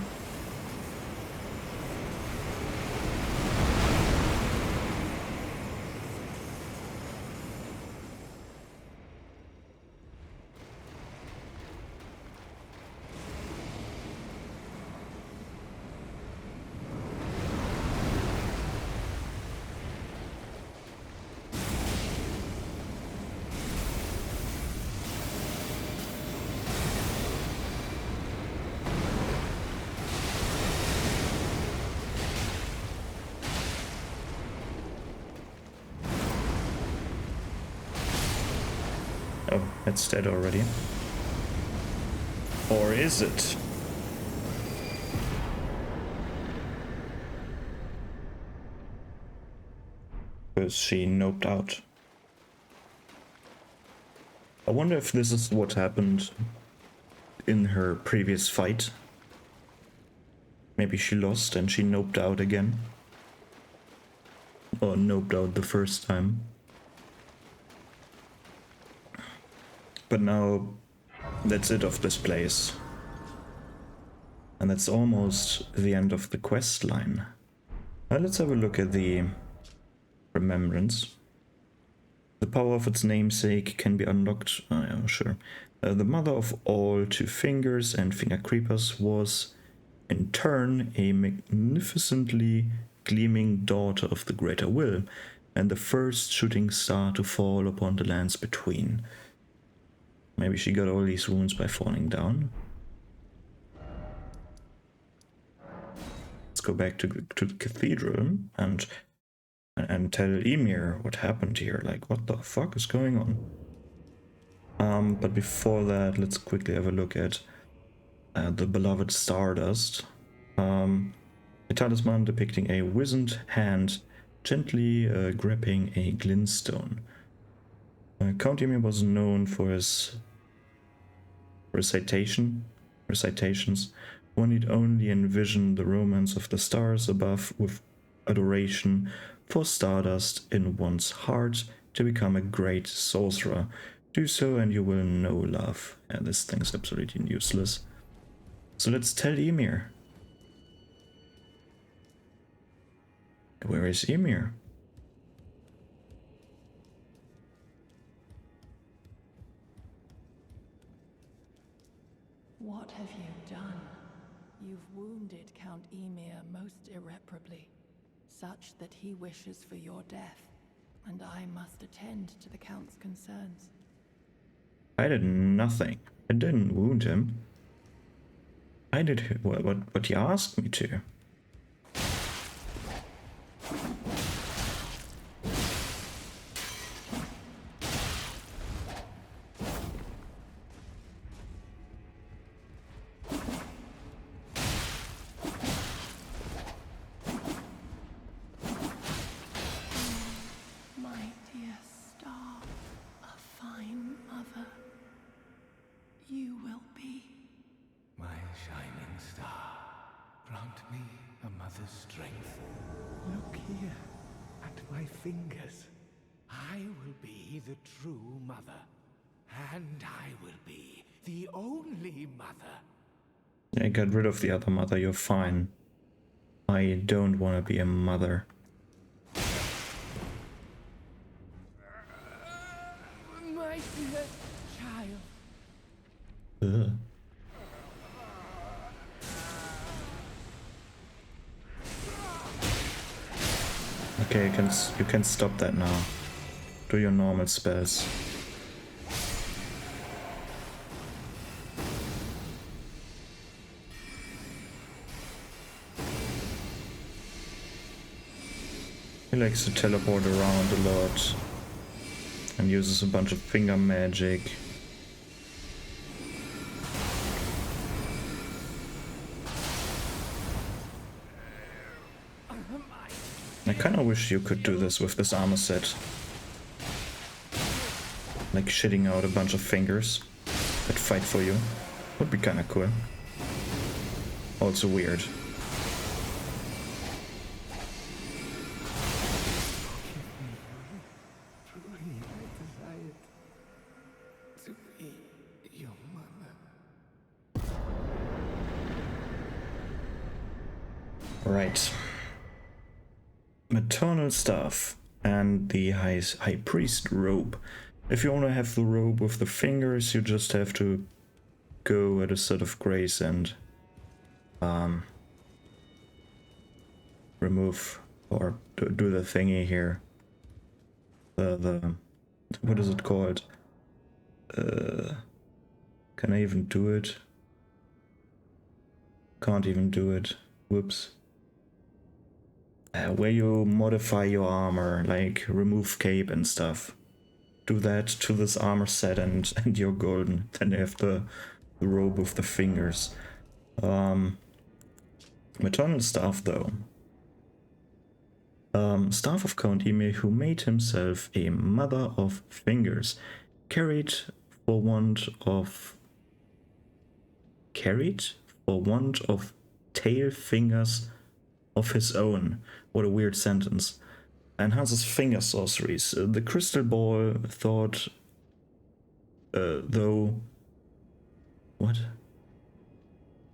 Oh, it's dead already. Or is it? Because she noped out. I wonder if this is what happened in her previous fight. Maybe she lost and she noped out again. Or noped out the first time. But now, that's it of this place. And that's almost the end of the quest line. Now let's have a look at the remembrance. The power of its namesake can be unlocked. Oh yeah, sure. The mother of all 2 fingers and finger creepers was, in turn, a magnificently gleaming daughter of the Greater Will, and the first shooting star to fall upon the lands between. Maybe she got all these wounds by falling down. Let's go back to the cathedral and tell Emir what happened here. Like, what the fuck is going on? But before that, let's quickly have a look at the beloved Stardust. A talisman depicting a wizened hand gently gripping a glintstone. Count Emir was known for his recitations. One need only envision the romance of the stars above with adoration for Stardust in one's heart to become a great sorcerer. Do so and you will know love. Yeah, this thing's absolutely useless. So let's tell Emir. Where is Emir? What have you done? You've wounded Count Emir most irreparably, such that he wishes for your death, and I must attend to the Count's concerns. I did nothing. I didn't wound him. I did what he asked me to. Fingers. I will be the true mother, and I will be the only mother. Yeah, get rid of the other mother, you're fine. I don't want to be a mother. My dear child. Ugh. Okay, you can stop that now. Do your normal spells. He likes to teleport around a lot and uses a bunch of finger magic. I kinda wish you could do this with this armor set. Like shitting out a bunch of fingers that fight for you. Would be kinda cool. Also weird. Right. Maternal staff and the high priest robe. If you want to have the robe with the fingers, you just have to go at a set of grace and remove or do the thingy here. The what is it called? Can I even do it? Can't even do it. Whoops. Where you modify your armor, like remove cape and stuff. Do that to this armor set and you're golden. Then you have the robe with the fingers. Maternal staff though. Staff of Count Ime, who made himself a mother of fingers, carried for want of tail fingers of his own. What a weird sentence. Enhances finger sorceries. The crystal ball thought, though. What?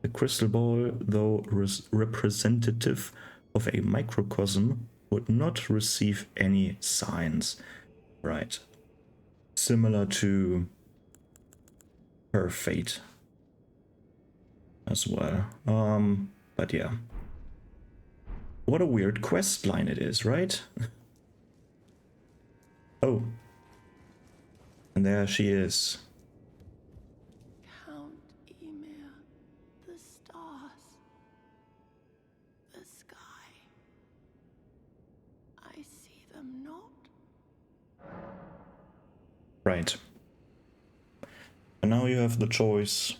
The crystal ball, though representative of a microcosm, would not receive any signs. Right. Similar to her fate as well. But yeah. What a weird quest line it is, right? Oh. And there she is. Count Emir, the stars, the sky. I see them not. Right. And now you have the choice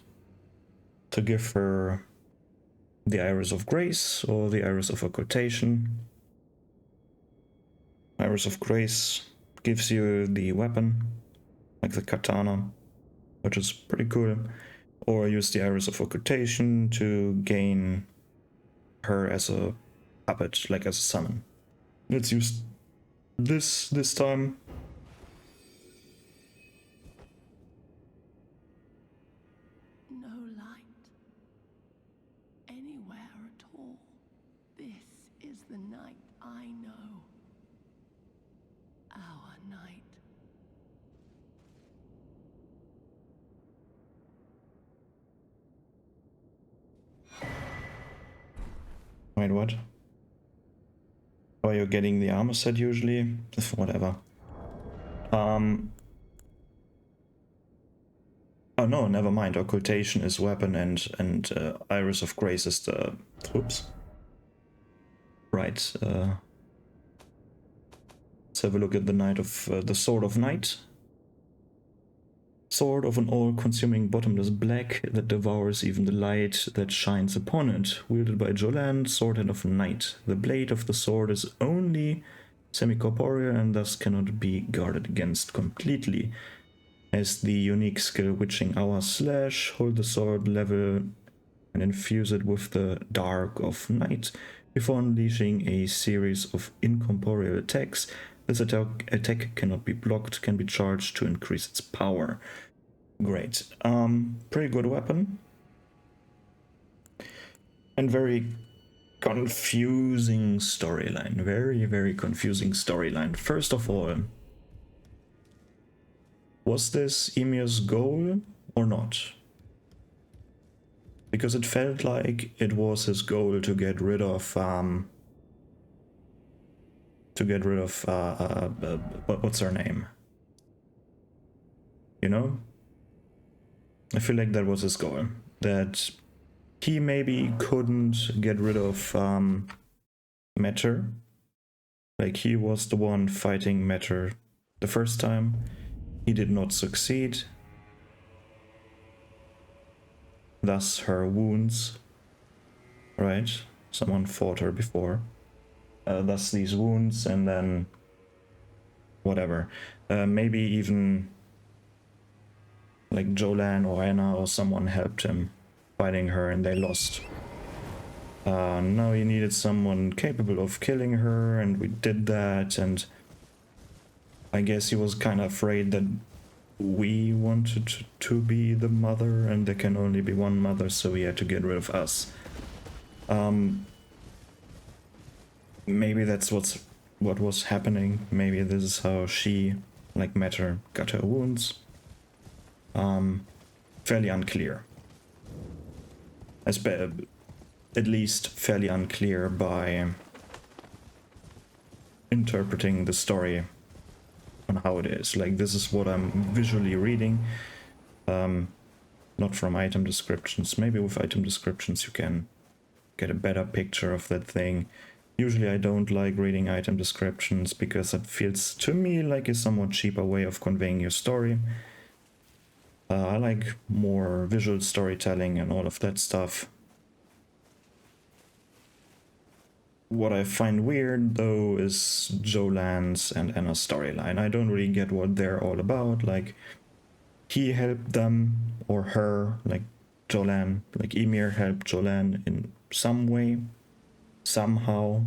to give her the Iris of Grace or the Iris of Occultation. Iris of Grace gives you the weapon, like the katana, which is pretty cool. Or use the Iris of Occultation to gain her as a puppet, like as a summon. Let's use this time. No light anywhere at all. This is the night I know. Our night. Wait, what? Oh, you're getting the armor set usually? Whatever. Oh no, never mind. Occultation is weapon and Iris of Grace is the... Oops. Right. Let's have a look at the Knight of... the Sword of Night. Sword of an all-consuming bottomless black that devours even the light that shines upon it. Wielded by Jolan, Sword Hand of Night. The blade of the sword is only semi-corporeal and thus cannot be guarded against completely. As the unique skill Witching Hour Slash, hold the sword level and infuse it with the Dark of Night before unleashing a series of incorporeal attacks. This attack cannot be blocked, can be charged to increase its power. Great. Pretty good weapon. And very confusing storyline. Very, very confusing storyline. First of all, was this Emir's goal or not? Because it felt like it was his goal to get rid of what's her name? You know? I feel like that was his goal. That he maybe couldn't get rid of Matter. Like he was the one fighting Matter the first time. He did not succeed. Thus her wounds. Right? Someone fought her before. thus these wounds, and then whatever. Maybe even like Jolan or Anna or someone helped him fighting her and they lost. Now he needed someone capable of killing her, and we did that, and I guess he was kind of afraid that we wanted to be the mother and there can only be one mother, so he had to get rid of us. Maybe that's what was happening. Maybe this is how she, like Matter, got her wounds. Fairly unclear. At least fairly unclear by interpreting the story on how it is. Like, this is what I'm visually reading, not from item descriptions. Maybe with item descriptions you can get a better picture of that thing. Usually I don't like reading item descriptions because it feels to me like a somewhat cheaper way of conveying your story. I like more visual storytelling and all of that stuff. What I find weird, though, is Jolan's and Anna's storyline. I don't really get what they're all about. Like, he helped them, or her, like Jolan, like Emir helped Jolan in some way, somehow.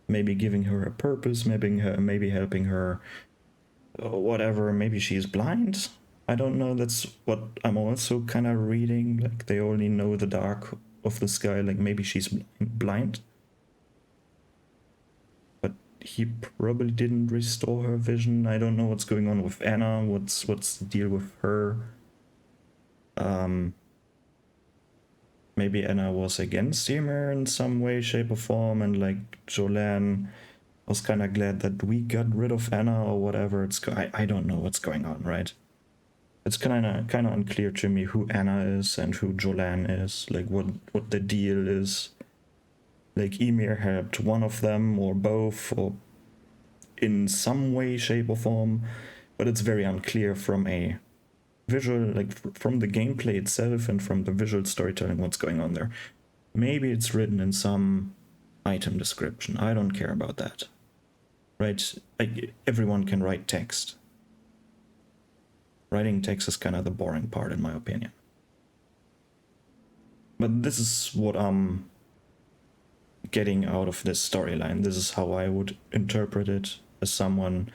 Maybe giving her a purpose, maybe helping her, whatever. Maybe she's blind. I don't know. That's what I'm also kind of reading. Like, they only know the dark of the sky. Like, maybe she's blind. But he probably didn't restore her vision. I don't know what's going on with Anna. What's the deal with her? Maybe Anna was against Ymir in some way, shape, or form, and like Jolan was kind of glad that we got rid of Anna or whatever. I don't know what's going on, right? It's kind of unclear to me who Anna is and who Jolan is, like what the deal is. Like, Emir helped one of them or both, or in some way, shape, or form, but it's very unclear from a visual, like from the gameplay itself and from the visual storytelling what's going on there. Maybe it's written in some item description. I don't care about that, right? Everyone can write text. Writing text is kind of the boring part, in my opinion. But this is what I'm getting out of this storyline. This is how I would interpret it as someone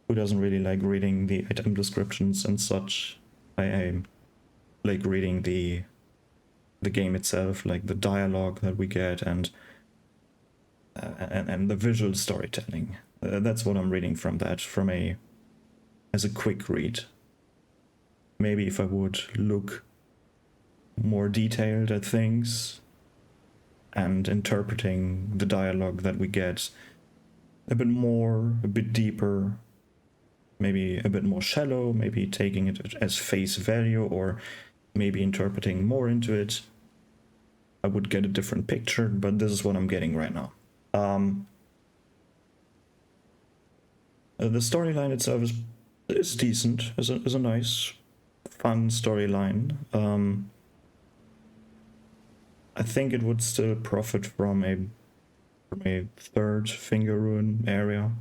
who doesn't really like reading the item descriptions and such. I like reading the game itself, like the dialogue that we get and the visual storytelling. That's what I'm reading from that, as a quick read. Maybe if I would look more detailed at things and interpreting the dialogue that we get a bit more, a bit deeper, maybe a bit more shallow, maybe taking it as face value, or maybe interpreting more into it, I would get a different picture, but this is what I'm getting right now. The storyline itself is decent, is a nice, fun storyline. I think it would still profit from a third finger rune area,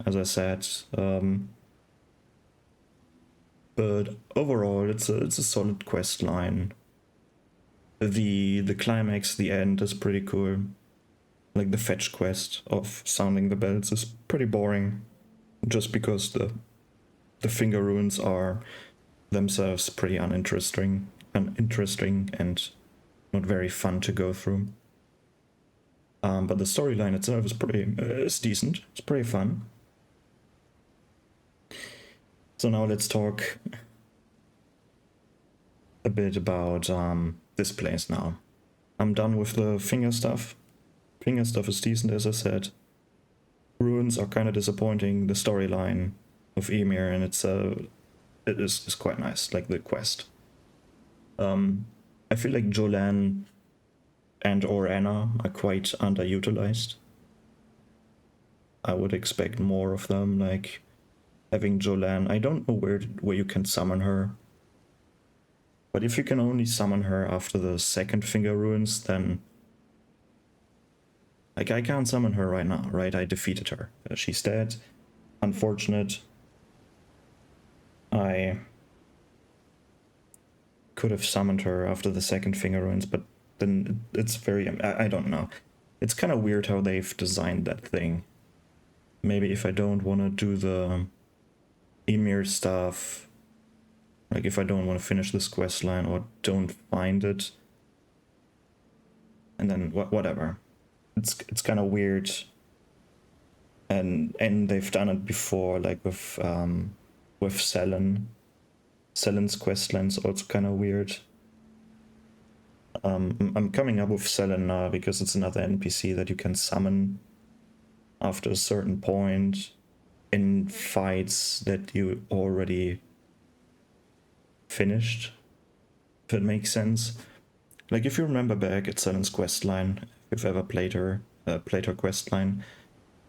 as I said. But overall, it's a solid quest line. The climax, the end, is pretty cool. Like, the fetch quest of sounding the bells is pretty boring, just because the finger runes are themselves pretty uninteresting and not very fun to go through. But the storyline itself is decent. It's pretty fun. So now let's talk a bit about this place now. I'm done with the finger stuff. Finger stuff is decent, as I said. Runes are kind of disappointing. The storyline of Ymir and it is quite nice, like the quest. I feel like Jolan and or Anna are quite underutilized. I would expect more of them, like having Jolan. I don't know where you can summon her. But if you can only summon her after the second finger runes, then Like, I can't summon her right now, right? I defeated her. She's dead. Unfortunate. I could have summoned her after the second finger ruins, but then it's very... I don't know. It's kind of weird how they've designed that thing. Maybe if I don't want to do the Emir stuff, like if I don't want to finish this quest line or don't find it, and then whatever. It's kind of weird, and they've done it before, like with Selen. Selen's questline's also kind of weird. I'm coming up with Selen now because it's another NPC that you can summon after a certain point in fights that you already finished, if it makes sense. Like, if you remember back at Selen's questline, if you've ever played her questline,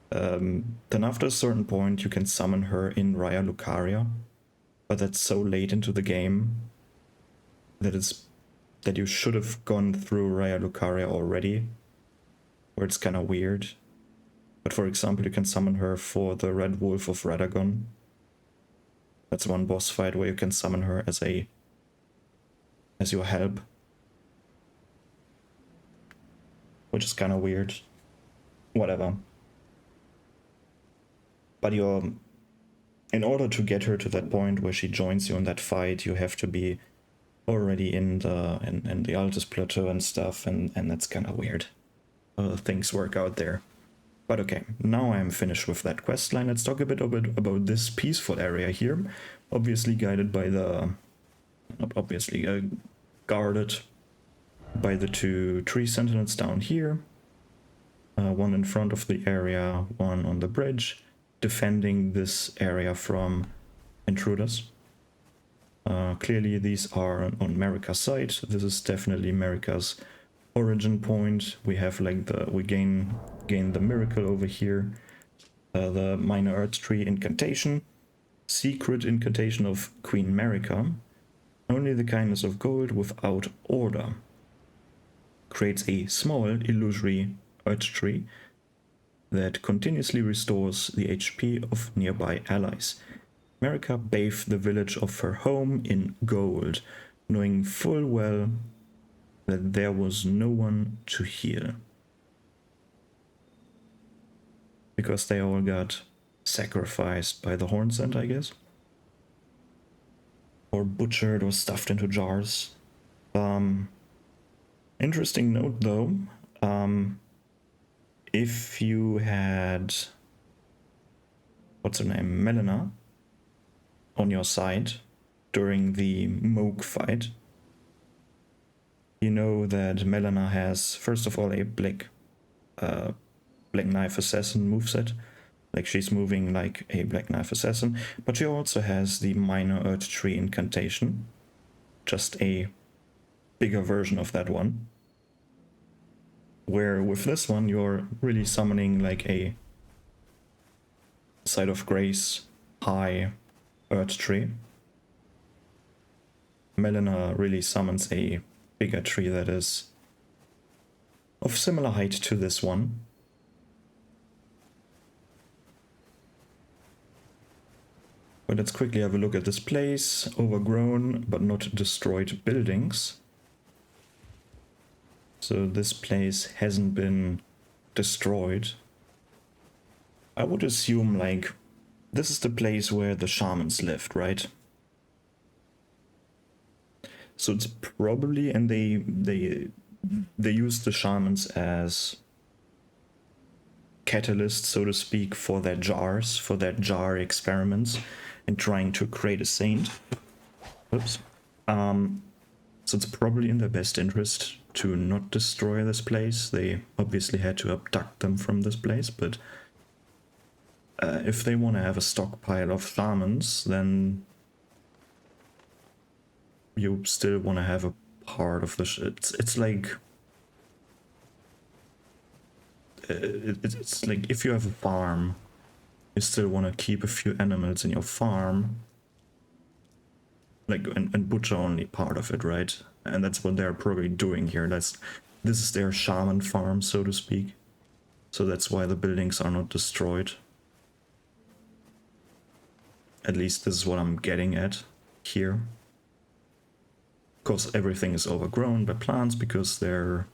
then after a certain point you can summon her in Raya Lucaria, but that's so late into the game that you should have gone through Raya Lucaria already, where it's kind of weird. But for example, you can summon her for the Red Wolf of Radagon. That's one boss fight where you can summon her as your help, which is kind of weird. Whatever. But in order to get her to that point where she joins you in that fight, you have to be already in the Altus Plateau and stuff, and that's kind of weird. Things work out there. But okay, now I'm finished with that questline. Let's talk a bit about this peaceful area here. Obviously guided by guarded by the two tree sentinels down here. One in front of the area, one on the bridge, defending this area from intruders. Clearly these are on Marika's side. This is definitely Marika's origin point. We have like we gain the miracle over here, the minor earth tree incantation, secret incantation of Queen Marika, only the kindness of gold without order, creates a small illusory earth tree that continuously restores the HP of nearby allies. Marika bathed the village of her home in gold, knowing full well that there was no one to heal. Because they all got sacrificed by the Hornsent, I guess. Or butchered or stuffed into jars. Interesting note though, if you had, what's her name, Melina, on your side during the Moog fight, you know that Melina has, first of all, a Black Knife Assassin moveset. Like, she's moving like a Black Knife Assassin, but she also has the Minor Earth Tree incantation. Just a bigger version of that one. Where with this one, you're really summoning like a Site of Grace high Earth Tree. Melina really summons a bigger tree that is of similar height to this one. But let's quickly have a look at this place. Overgrown but not destroyed buildings. So this place hasn't been destroyed. I would assume like this is the place where the shamans lived, right? So it's probably, and they use the shamans as catalysts, so to speak, for their jars, for their jar experiments, and trying to create a saint. Oops. So it's probably in their best interest to not destroy this place. They obviously had to abduct them from this place, but if they want to have a stockpile of shamans, then you still want to have a part of the it's like it's like if you have a farm, you still want to keep a few animals in your farm, like, and butcher only part of it, right? And that's what they're probably doing here. This is their shaman farm, so to speak. So that's why the buildings are not destroyed. At least this is what I'm getting at here. Of course, everything is overgrown by plants because there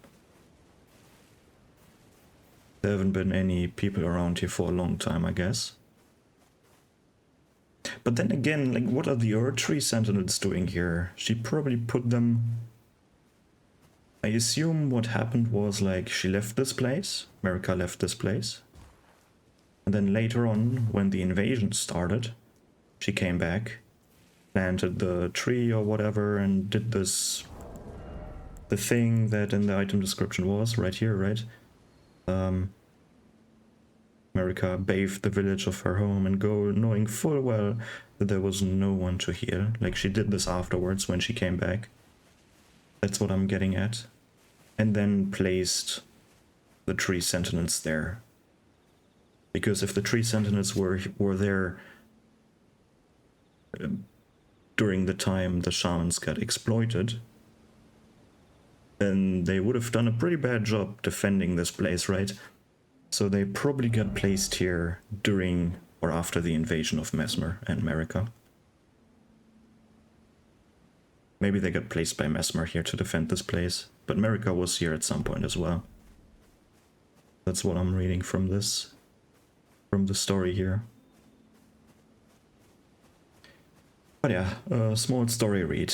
haven't been any people around here for a long time, I guess. But then again, like, what are the Earth Tree Sentinels doing here? She probably put them... I assume what happened was, like, she left this place, America left this place. And then later on, when the invasion started, she came back, planted the tree or whatever, and did this... the thing that in the item description was, right here, right? America bathed the village of her home in gold, knowing full well that there was no one to heal. Like, she did this afterwards when she came back. That's what I'm getting at. And then placed the tree sentinels there. Because if the tree sentinels were there during the time the shamans got exploited, then they would have done a pretty bad job defending this place, right? So they probably got placed here during or after the invasion of Mesmer and America. Maybe they got placed by Mesmer here to defend this place, but America was here at some point as well. That's what I'm reading from this, from the story here. But yeah, a small story read.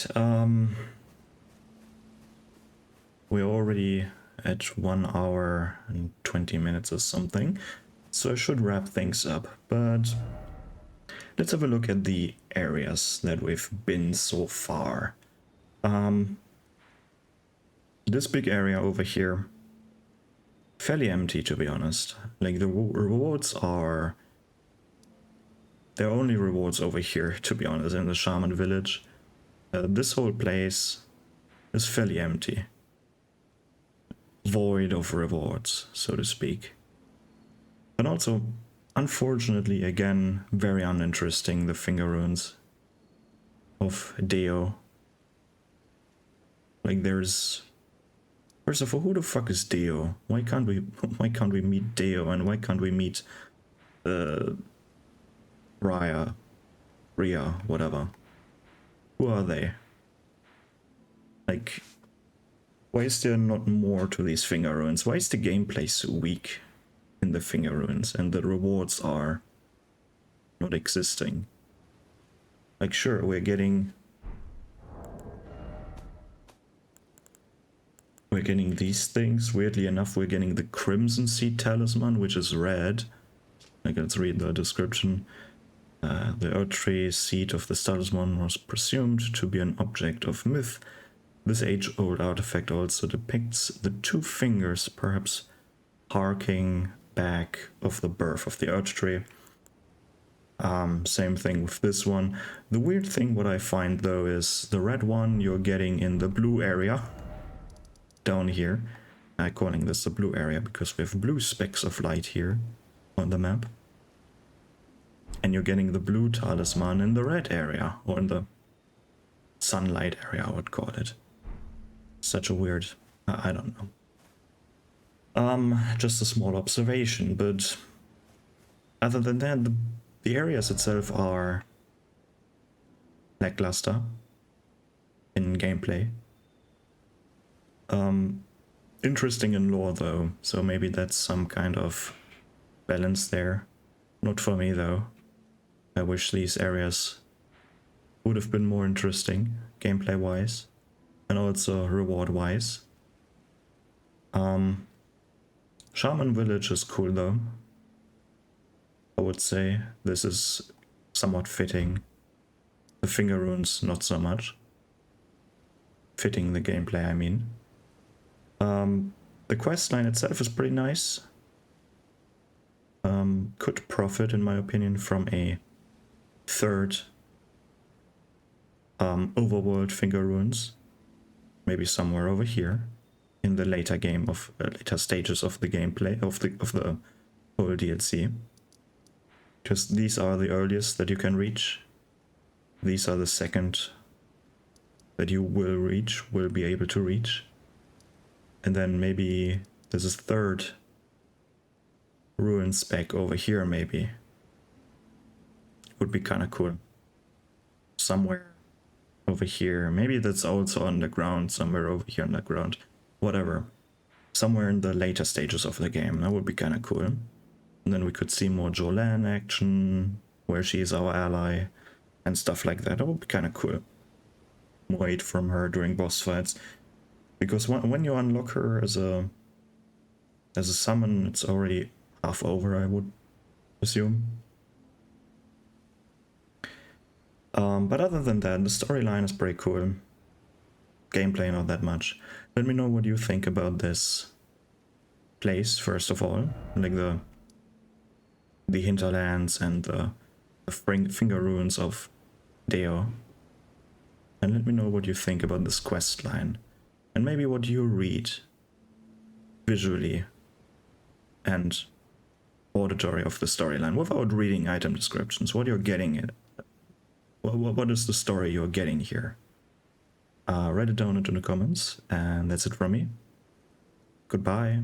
We're already at 1 hour and 20 minutes or something, so I should wrap things up, but let's have a look at the areas that we've been so far. This big area over here, fairly empty, to be honest. Like, the rewards are... there are only rewards over here, to be honest, in the shaman village. This whole place is fairly empty. Void of rewards, so to speak. But also, unfortunately, again, very uninteresting, the finger runes of Deo. Like, there's... first of all, who the fuck is Deo? Why can't we meet Deo, and why can't we meet Rhea, whatever? Who are they? Like, why is there not more to these finger runes? Why is the gameplay so weak in the finger runes and the rewards are not existing? Like, sure, we're getting these things. Weirdly enough, we're getting the Crimson Seed Talisman, which is red. Like, let's read the description. The Earth Tree Seed of the Talisman was presumed to be an object of myth. This age-old artifact also depicts the two fingers, perhaps harking back of the birth of the Earth Tree. Same thing with this one. The weird thing what I find though is the red one you're getting in the blue area. Down here. I'm calling this the blue area because we have blue specks of light here on the map. And you're getting the blue talisman in the red area, or in the sunlight area, I would call it. Such a weird... I don't know. Just a small observation, but other than that, the areas itself are lackluster in gameplay. Interesting in lore though, so maybe that's some kind of balance there. Not for me though. I wish these areas would have been more interesting, gameplay wise, and also reward wise. Shaman Village is cool though. I would say this is somewhat fitting. The finger runes not so much. Fitting the gameplay, I mean. The questline itself is pretty nice. Could profit, in my opinion, from a third overworld finger runes. Maybe somewhere over here in the later later stages of the gameplay of the whole DLC. Because these are the earliest that you can reach. These are the second that you will be able to reach. And then maybe there's a third ruins back over here, maybe. Would be kind of cool. Somewhere over here. Maybe that's also underground, somewhere over here underground. Whatever. Somewhere in the later stages of the game. That would be kind of cool. And then we could see more Jolan action, where she is our ally, and stuff like that. That would be kind of cool. More aid from her during boss fights. Because when you unlock her as a summon, it's already half over, I would assume. But other than that, the storyline is pretty cool. Gameplay not that much. Let me know what you think about this place, first of all. Like the hinterlands and the finger ruins of Deo. And let me know what you think about this quest line. And maybe what you read visually and auditory of the storyline without reading item descriptions. What you're getting it. What is the story you're getting here? Write it down into the comments, and that's it from me. Goodbye.